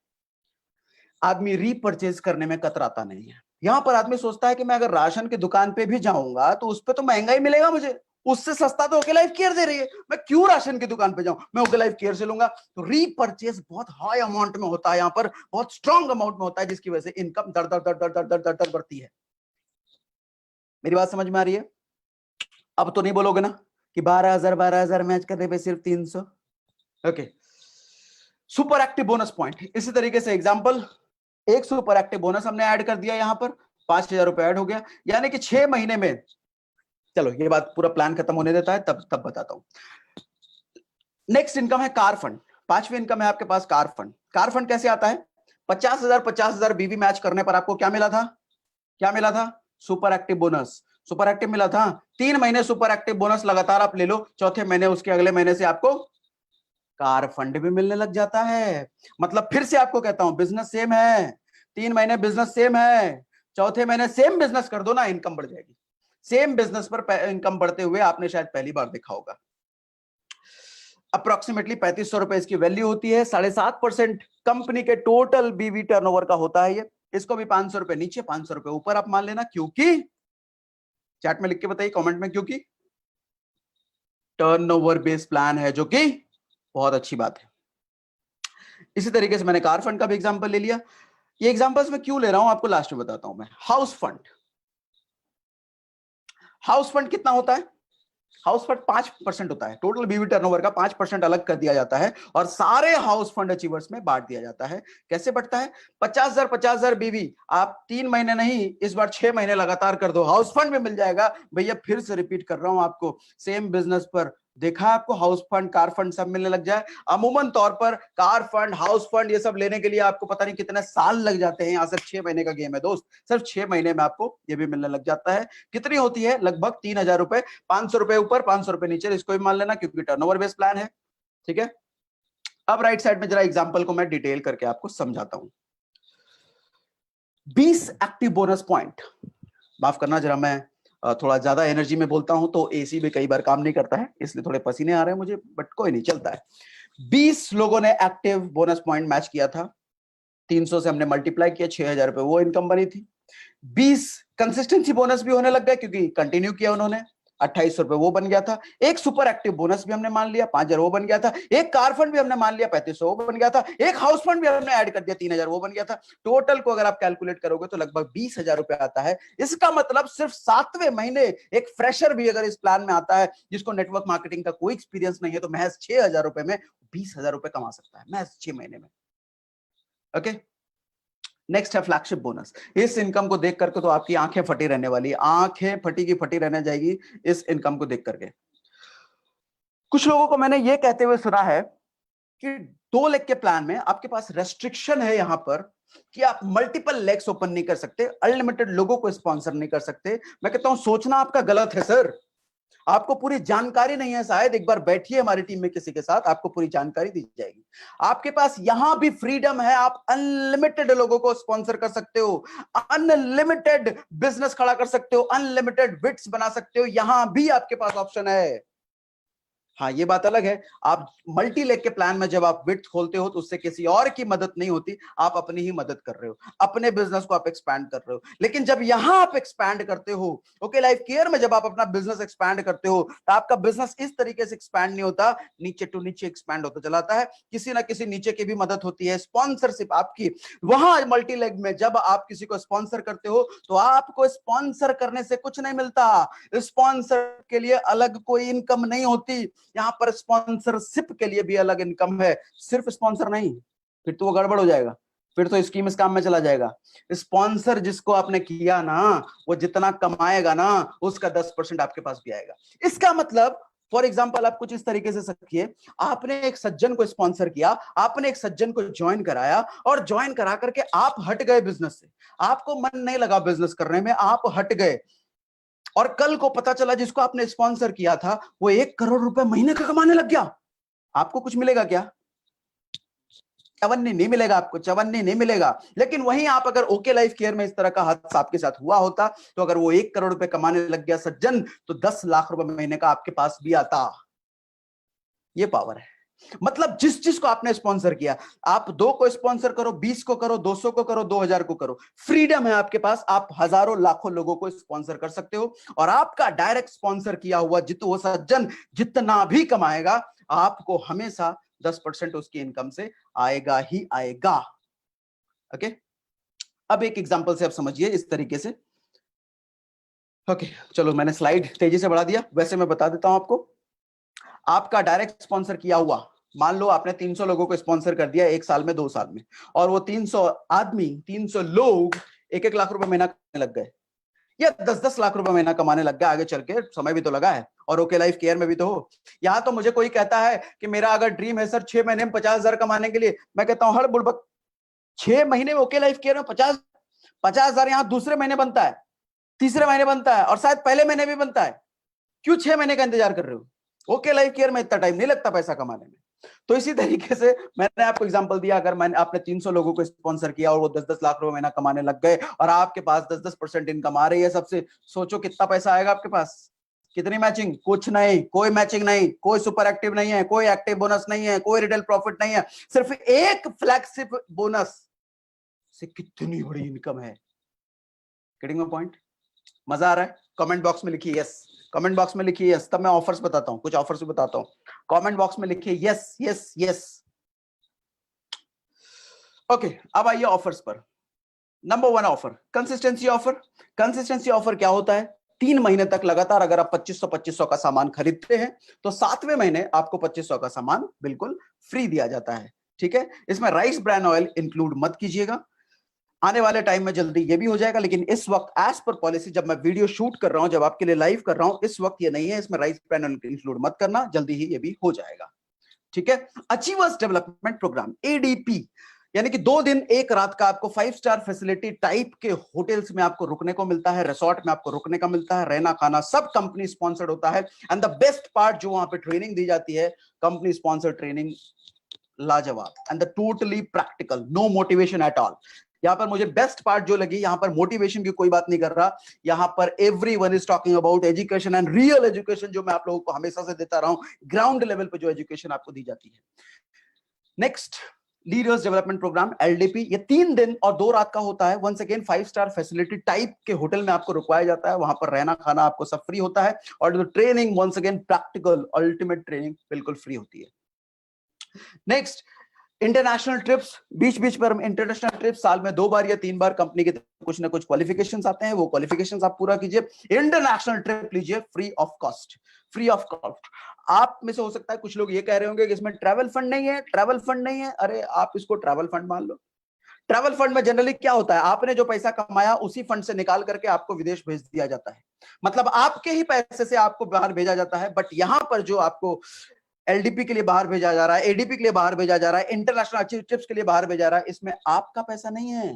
[SPEAKER 1] आदमी रीपर्चेज करने में कतराता नहीं है। यहां पर आदमी सोचता है कि मैं अगर राशन की दुकान पे भी जाऊंगा तो उस पे तो महंगा ही मिलेगा मुझे, उससे सस्ता तो ओके लाइफ केयर दे रही है, मैं क्यों राशन की दुकान पे जाऊं, मैं ओके लाइफ केयर से लूंगा। तो रीपर्चेज बहुत हाई अमाउंट में होता है, यहां पर बहुत स्ट्रांग अमाउंट में होता है, जिसकी वजह से इनकम दर दर दर दर दर दर दर दर बढ़ती है। मेरी बात समझ में आ रही है? अब तो नहीं बोलोगे ना कि 12,000 मैच करने पे सिर्फ 300। Okay, super active bonus point, इसी तरीके से एग्जांपल, एक सुपर एक्टिव बोनस हमने ऐड कर दिया, यहां पर 5,000 रुपए ऐड हो गया, यानी कि 6 महीने में, चलो ये बात पूरा प्लान खत्म होने देता है तब तब बताता हूं। नेक्स्ट इनकम है कार फंड, पांचवी इनकम है आपके पास कार फंड। कार फंड कैसे आता है? 50,000 बीवी मैच करने पर आपको क्या मिला था? क्या मिला था? Super active bonus, super active मिला था। 3 महीने सुपर एक्टिव बोनस लगातार आप ले लो, चौथे महीने उसके अगले महीने से आपको कार फंड भी मिलने लग जाता है। मतलब फिर से आपको कहता हूं, बिजनेस सेम है, 3 महीने बिजनेस सेम है, चौथे महीने सेम बिजनेस कर दो ना, इनकम बढ़ जाएगी। सेम बिजनेस पर इनकम बढ़ते हुए आपने शायद पहली बार देखा होगा। अप्रोक्सीमेटली 3500 रुपए इसकी वैल्यू होती है, 7.5% कंपनी के टोटल बीवी टर्नओवर का होता है ये। इसको भी 500 रुपए नीचे 500 रुपए ऊपर आप मान लेना, क्योंकि चैट में लिख के बताइए कमेंट में, क्योंकि टर्नओवर बेस्ड प्लान है, जो कि बहुत अच्छी बात है। इसी तरीके से मैंने कार फंड का भी एग्जांपल ले लिया। ये एग्जांपल्स मैं क्यों ले रहा हूं आपको लास्ट में बताता हूं मैं। हाउस फंड, हाउस फंड कितना होता है? हाउस फंड 5% होता है, टोटल बीवी टर्नओवर का 5% अलग कर दिया जाता है और सारे हाउस फंड अचीवर्स में बांट दिया जाता है। कैसे बढ़ता है? 50,000 बीवी आप 3 महीने नहीं, इस बार 6 महीने लगातार कर दो, हाउस फंड में मिल जाएगा। भैया फिर से रिपीट कर रहा हूं आपको, सेम बिजनेस पर देखा आपको हाउस फंड कार फंड सब मिलने लग जाए। अमूमन तौर पर कार फंड हाउस फंड ये सब लेने के लिए आपको पता नहीं कितने साल लग जाते हैं, यहाँ सिर्फ 6 महीने का गेम है दोस्त, सिर्फ 6 महीने में आपको ये भी मिलने लग जाता है। कितनी होती है? लगभग 3,000 रुपए, 500 रुपए ऊपर 500 रुपए नीचे, इसको भी मान लेना क्योंकि टर्नओवर बेस्ड प्लान है। ठीक है, अब राइट साइड में जरा एग्जांपल को मैं डिटेल करके आपको समझाता हूं। 20 एक्टिव बोनस पॉइंट, माफ करना जरा मैं थोड़ा ज्यादा एनर्जी में बोलता हूं तो एसी भी कई बार काम नहीं करता है, इसलिए थोड़े पसीने आ रहे हैं मुझे, बट कोई नहीं, चलता है। 20 लोगों ने एक्टिव बोनस पॉइंट मैच किया था, 300 से हमने मल्टीप्लाई किया, 6,000 रुपए वो इनकम बनी थी। 20 कंसिस्टेंसी बोनस भी होने लग गया क्योंकि कंटिन्यू किया उन्होंने, 2800 रुपए वो बन गया था। एक सुपर एक्टिव बोनस भी हमने मान लिया, 5,000 वो बन गया था। एक कार फंड भी हमने मान लिया, 3500 वो बन गया था। एक हाउस फंड भी हमने ऐड कर दिया, 3,000 वो बन गया था। टोटल को अगर आप कैलकुलेट करोगे तो लगभग 20,000 रुपए आता है। इसका मतलब सिर्फ 7वें महीने एक फ्रेशर भी अगर इस प्लान में आता है, जिसको नेटवर्क मार्केटिंग का कोई एक्सपीरियंस नहीं है, तो महज 6,000 रुपए में 20,000 रुपए कमा सकता है, महज 6 महीने में। ओके, नेक्स्ट है फ्लैगशिप बोनस। इस इनकम को देख करके तो आपकी आंखें फटी रहने वाली, आंखें फटी की फटी रहने जाएगी इस इनकम को देख करके। कुछ लोगों को मैंने ये कहते हुए सुना है कि 2 लाख के प्लान में आपके पास रेस्ट्रिक्शन है यहां पर कि आप मल्टीपल लेग्स ओपन नहीं कर सकते, अनलिमिटेड लोगों को स्पॉन्सर नहीं कर सकते। मैं कहता हूं सोचना आपका गलत है सर, आपको पूरी जानकारी नहीं है शायद, एक बार बैठिए हमारी टीम में किसी के साथ, आपको पूरी जानकारी दी जाएगी। आपके पास यहां भी फ्रीडम है, आप अनलिमिटेड लोगों को स्पॉन्सर कर सकते हो, अनलिमिटेड बिजनेस खड़ा कर सकते हो, अनलिमिटेड बिट्स बना सकते हो, यहां भी आपके पास ऑप्शन है। हाँ, ये बात अलग है। आप मल्टी लेग के प्लान में जब आप विड्थ खोलते हो तो उससे किसी और की मदद नहीं होती, आप अपनी ही मदद कर रहे हो, अपने बिजनेस को आप एक्सपैंड कर रहे हो। लेकिन जब यहां आप एक्सपैंड करते हो, ओके लाइफ केयर में जब आप अपना बिजनेस एक्सपैंड करते हो, तो आपका बिजनेस इस तरीके से एक्सपैंड नहीं होता, नीचे टू नीचे एक्सपैंड होता चलाता है। किसी ना किसी नीचे की भी मदद होती है, स्पॉन्सरशिप आपकी। वहां मल्टी लेग में जब आप किसी को स्पॉन्सर करते हो तो आपको स्पॉन्सर करने से कुछ नहीं मिलता, स्पॉन्सर के लिए अलग कोई इनकम नहीं होती। यहां पर स्पॉन्सरशिप के लिए भी अलग इनकम है, सिर्फ स्पॉन्सर नहीं, फिर तो वो गड़बड़ हो जाएगा, फिर तो स्कीम इस काम में चला जाएगा। स्पॉन्सर जिसको आपने किया ना, वो जितना कमाएगा ना, उसका 10% आपके पास भी आएगा। इसका मतलब फॉर एग्जाम्पल आप कुछ इस तरीके से समझिए, आपने एक सज्जन को स्पॉन्सर किया, आपने एक सज्जन को ज्वाइन कराया, और ज्वाइन करा करके आप हट गए बिजनेस से, आपको मन नहीं लगा बिजनेस करने में, आप हट गए, और कल को पता चला जिसको आपने स्पॉन्सर किया था वो 1 करोड़ रुपए महीने का कमाने लग गया। आपको कुछ मिलेगा क्या? चवन्नी नहीं मिलेगा, आपको चवन्नी नहीं मिलेगा। लेकिन वहीं आप अगर ओके लाइफ केयर में इस तरह का हादसा आपके साथ हुआ होता, तो अगर वो 1 करोड़ रुपए कमाने लग गया सज्जन, तो 10 लाख रुपए महीने का आपके पास भी आता। ये पावर है। मतलब जिस चीज को आपने स्पॉन्सर किया, आप 2 को स्पॉन्सर करो, 20 को करो, 200 को करो, 2000 को करो, फ्रीडम है आपके पास, आप हजारों लाखों लोगों को स्पॉन्सर कर सकते हो। और आपका डायरेक्ट स्पॉन्सर किया हुआ वो सज्जन जितना भी कमाएगा, आपको हमेशा 10% उसकी इनकम से आएगा ही आएगा। ओके, अब एक एग्जांपल से आप समझिए इस तरीके से। ओके, चलो मैंने स्लाइड तेजी से बढ़ा दिया, वैसे मैं बता देता हूं आपको। आपका डायरेक्ट स्पॉन्सर किया हुआ, मान लो आपने 300 लोगों को स्पॉन्सर कर दिया 1 साल में, 2 साल में, और वो 300 आदमी, 300 लोग 1-1 लाख रुपए महीना कमाने लग गए, या 10-10 लाख रुपए महीना कमाने लग गए। आगे चल के समय भी तो लगा है, और ओके लाइफ केयर में भी तो हो। यहाँ तो मुझे कोई कहता है कि मेरा अगर ड्रीम है सर 6 महीने में 50,000 कमाने के लिए, मैं कहता हूँ हड़ बुड़बक, 6 महीने में ओके लाइफ केयर में 50,000 यहाँ दूसरे महीने बनता है, तीसरे महीने बनता है, और शायद पहले महीने भी बनता है। क्यों 6 महीने का इंतजार कर रहे हो? ओके लाइफ केयर में इतना टाइम नहीं लगता पैसा कमाने में। तो इसी तरीके से मैंने आपको एग्जांपल दिया, अगर मैंने आपने 300 लोगों को स्पॉन्सर किया और वो 10-10 लाख रुपए महीना कमाने लग गए, और आपके पास 10-10% इनकम आ रही है सबसे, सोचो कितना पैसा आएगा आपके पास। कितनी मैचिंग? कुछ नहीं, कोई मैचिंग नहीं, कोई सुपर एक्टिव नहीं है, कोई एक्टिव बोनस नहीं है, कोई रिटेल प्रॉफिट नहीं है, सिर्फ एक फ्लैगशिप बोनस से कितनी बड़ी इनकम है। Getting my point? मजा आ रहा है? कमेंट बॉक्स में लिखिए यस, कमेंट बॉक्स में लिखिए यस, तब मैं ऑफर्स बताता हूं, कुछ ऑफर्स भी बताता हूं। कमेंट बॉक्स में लिखिए यस यस यस। ओके, अब आइए ऑफर्स पर। Number 1 offer, consistency offer. Consistency offer क्या होता है? 3 महीने तक लगातार अगर आप 2500 का सामान खरीदते हैं, तो 7वें महीने आपको 2500 का सामान बिल्कुल फ्री दिया जाता है। ठीक है, इसमें राइस ब्रान ऑयल इंक्लूड मत कीजिएगा, आने वाले टाइम में जल्दी ये भी हो जाएगा, लेकिन इस वक्त एज पर पॉलिसी जब मैं वीडियो शूट कर रहा हूं, जब आपके लिए लाइव कर रहा हूं, इस वक्त ये नहीं है, इसमें राइस ब्रान इंक्लूड मत करना, जल्दी ही ये भी हो जाएगा। ठीक है, अचीवर्स डेवलपमेंट प्रोग्राम एडीपी, यानी कि 2 दिन 1 रात का आपको 5 स्टार फैसिलिटी टाइप के होटल्स में आपको रुकने को मिलता है, रिसोर्ट में आपको रुकने का मिलता है, रहना खाना सब कंपनी स्पॉन्सर्ड होता है। एंड द बेस्ट पार्ट, जो वहां पे ट्रेनिंग दी जाती है, कंपनी स्पॉन्सर्ड ट्रेनिंग, लाजवाब, and the totally practical, no motivation at all. यहां पर मुझे बेस्ट पार्ट जो लगी, यहां पर मोटिवेशन की कोई बात नहीं कर रहा, यहां पर everyone is talking about education, and real education, जो मैं आप लोगों को हमेशा से देता रहा हूं, ग्राउंड लेवल पे जो एजुकेशन आपको दी जाती है। Next, leaders development programme LDP, ये 3 दिन और 2 रात का होता है। Once again 5 star facility type के होटल में आपको रुकवाया जाता है, वहां पर रहना खाना आपको सब फ्री होता है, और training once again practical ultimate training बिल्कुल फ्री होती है। नेक्स्ट, इंटरनेशनल ट्रिप्स, बीच बीच पर इंटरनेशनल ट्रिप्स साल में 2 बार या 3 बार कंपनी के कुछ ना कुछ क्वालिफिकेशंस आते हैं, वो क्वालिफिकेशंस आप पूरा कीजिए, इंटरनेशनल ट्रिप लीजिए free of cost, free of cost. आप में से हो सकता है कुछ लोग ये कह रहे होंगे कि इसमें ट्रैवल फंड नहीं है, ट्रैवल फंड नहीं है। अरे आप इसको ट्रैवल फंड मान लो। ट्रैवल फंड में जनरली क्या होता है, आपने जो पैसा कमाया उसी फंड से निकाल करके आपको विदेश भेज दिया जाता है, मतलब आपके ही पैसे से आपको बाहर भेजा जाता है। बट यहां पर जो आपको एलडीपी के लिए बाहर भेजा जा रहा है, एडीपी के लिए बाहर भेजा जा रहा है, इंटरनेशनल अच्छी ट्रिप्स के लिए बाहर भेजा जा रहा है, इसमें आपका पैसा नहीं है,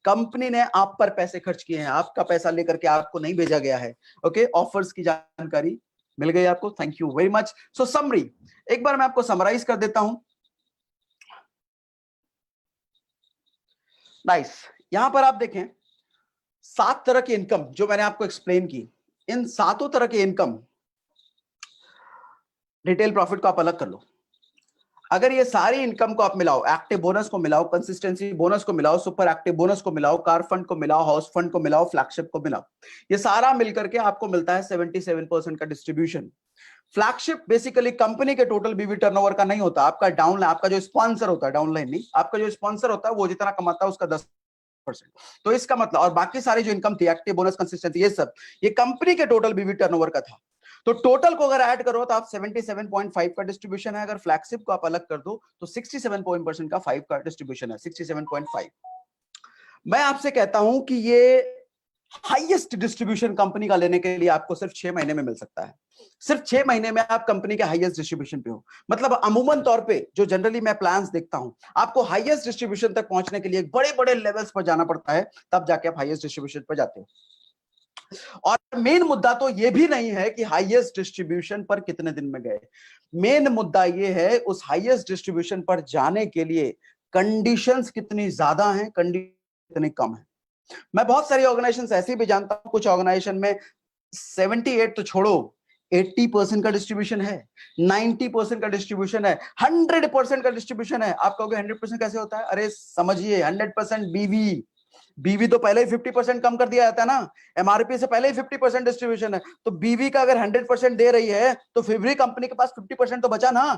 [SPEAKER 1] कंपनी ने आप पर पैसे खर्च किए हैं, आपका पैसा लेकर के आपको नहीं भेजा गया है। ओके, ऑफर्स की जानकारी मिल गई आपको, thank you very much. So summary, एक बार मैं आपको समराइज कर देता हूं। नाइस, यहां पर आप देखें 7 तरह की इनकम जो मैंने आपको एक्सप्लेन की, इन 7 तरह की इनकम रिटेल प्रॉफिट को आप अलग कर लो। अगर ये सारी इनकम को आप मिलाओ, एक्टिव बोनस को मिलाओ, कंसिस्टेंसी बोनस को मिलाओ, सुपर एक्टिव बोनस को मिलाओ, कार फंड को मिलाओ, हाउस फंड को मिलाओ, फ्लैगशिप को मिलाओ, ये सारा मिलकर के आपको मिलता है 77% का डिस्ट्रीब्यूशन। फ्लैगशिप बेसिकली कंपनी के टोटल बीवी टर्नओवर का नहीं होता, आपका डाउन, आपका जो स्पॉन्सर होता है, डाउनलाइन नहीं, आपका जो स्पॉन्सर होता है वो जितना कमाता है उसका 10%। तो इसका मतलब, और बाकी सारी जो इनकम थी, एक्टिव बोनस, कंसिस्टेंसी, ये सब ये कंपनी के टोटल बीवी टर्नओवर का था। तो टोटल को अगर ऐड करो तो आप 77.5 का डिस्ट्रीब्यूशन है, अगर फ्लैगशिप को आप अलग कर दो तो 67% का 5 का डिस्ट्रीब्यूशन है, 67.5। मैं आपसे कहता हूं कि ये हाईएस्ट डिस्ट्रीब्यूशन कंपनी का लेने के लिए आपको सिर्फ 6 महीने में मिल सकता है। सिर्फ 6 महीने में आप कंपनी के हाईएस्ट डिस्ट्रीब्यूशन पे हो। मतलब अमूमन तौर पे जो जनरली मैं प्लान्स देखता हूं, आपको हाईएस्ट डिस्ट्रीब्यूशन तक पहुंचने के लिए बड़े बड़े लेवल्स पर जाना पड़ता है, तब जाके आप हाईएस्ट डिस्ट्रीब्यूशन पर जाते हो। और मेन मुद्दा तो ये भी नहीं है कि हाईएस्ट डिस्ट्रीब्यूशन पर कितने दिन में गए, मेन मुद्दा ये है उस हाईएस्ट डिस्ट्रीब्यूशन पर जाने के लिए कंडीशंस कितनी ज्यादा हैं, कंडीशन कितनी कम है। मैं बहुत सारी ऑर्गेनाइजेशंस ऐसी भी जानता हूं, कुछ ऑर्गेनाइजेशन में 78 तो छोड़ो, 80% का डिस्ट्रीब्यूशन है, 90% का डिस्ट्रीब्यूशन है, 100% का डिस्ट्रीब्यूशन है। आप कहोगे 100% कैसे होता है? अरे समझिए, 100% बीवी, बीवी तो पहले ही 50% कम कर दिया जाता है ना, एमआरपी से पहले ही 50% डिस्ट्रीब्यूशन है। तो बीवी का अगर 100% दे रही है तो फिर भी कंपनी के पास 50% तो बचा ना।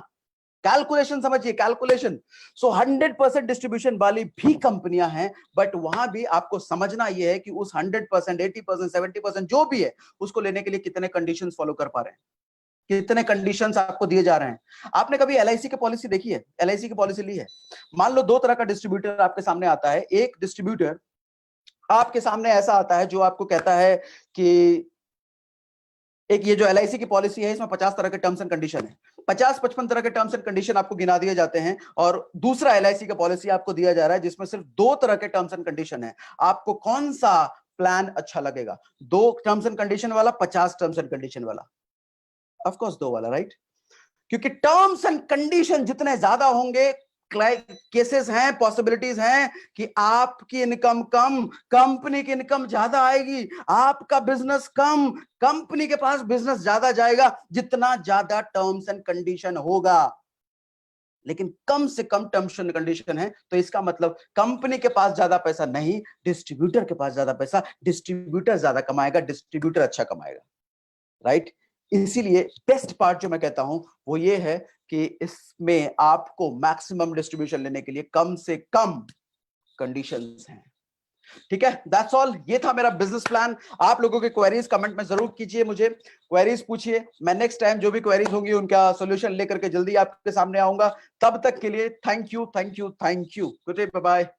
[SPEAKER 1] कैलकुलेशन समझिए, कैलकुलेशन। सो 100% डिस्ट्रीब्यूशन वाली भी कंपनियां हैं, बट वहां भी आपको समझना यह है कि उस 100%, 80%, 70% जो भी है, उसको लेने के लिए कितने कंडीशंस फॉलो कर पा रहे हैं, कितने कंडीशंस आपको दिए जा रहे हैं। आपने कभी एलआईसी की पॉलिसी देखी है? एलआईसी की पॉलिसी ली है? मान लो दो तरह का डिस्ट्रीब्यूटर आपके सामने आता है। एक डिस्ट्रीब्यूटर आपके सामने ऐसा आता है जो आपको कहता है कि एक ये जो एलआईसी की पॉलिसी है, इसमें 50 तरह के टर्म्स एंड कंडीशन है, 50-55 तरह के टर्म्स एंड कंडीशन आपको गिना दिए जाते हैं। और दूसरा एलआईसी का पॉलिसी आपको दिया जा रहा है जिसमें सिर्फ 2 तरह के टर्म्स एंड कंडीशन है। आपको कौन सा प्लान अच्छा लगेगा? 2 टर्म्स एंड कंडीशन वाला, 50 टर्म्स एंड कंडीशन वाला? ऑफ कोर्स 2 वाला, राइट? क्योंकि टर्म्स एंड कंडीशन जितने ज्यादा होंगे, केसेस हैं, पॉसिबिलिटीज हैं कि आपकी इनकम कम, कंपनी की इनकम ज्यादा आएगी, आपका बिजनेस कम, कंपनी के पास बिजनेस ज्यादा जाएगा, जितना ज्यादा टर्म्स एंड कंडीशन होगा। लेकिन कम से कम टर्म्स एंड कंडीशन है तो इसका मतलब कंपनी के पास ज्यादा पैसा नहीं, डिस्ट्रीब्यूटर के पास ज्यादा पैसा, डिस्ट्रीब्यूटर ज्यादा कमाएगा, डिस्ट्रीब्यूटर अच्छा कमाएगा, राइट? इसीलिए बेस्ट पार्ट जो मैं कहता हूं वो ये है कि इसमें आपको मैक्सिमम डिस्ट्रीब्यूशन लेने के लिए कम से कम कंडीशंस हैं। ठीक है, दैट्स ऑल। ये था मेरा बिजनेस प्लान। आप लोगों के क्वेरीज कमेंट में जरूर कीजिए, मुझे क्वेरीज पूछिए। मैं नेक्स्ट टाइम जो भी क्वेरीज होंगी उनका सॉल्यूशन लेकर के जल्दी आपके सामने आऊंगा। तब तक के लिए thank you, thank you, thank you. Good day, bye bye.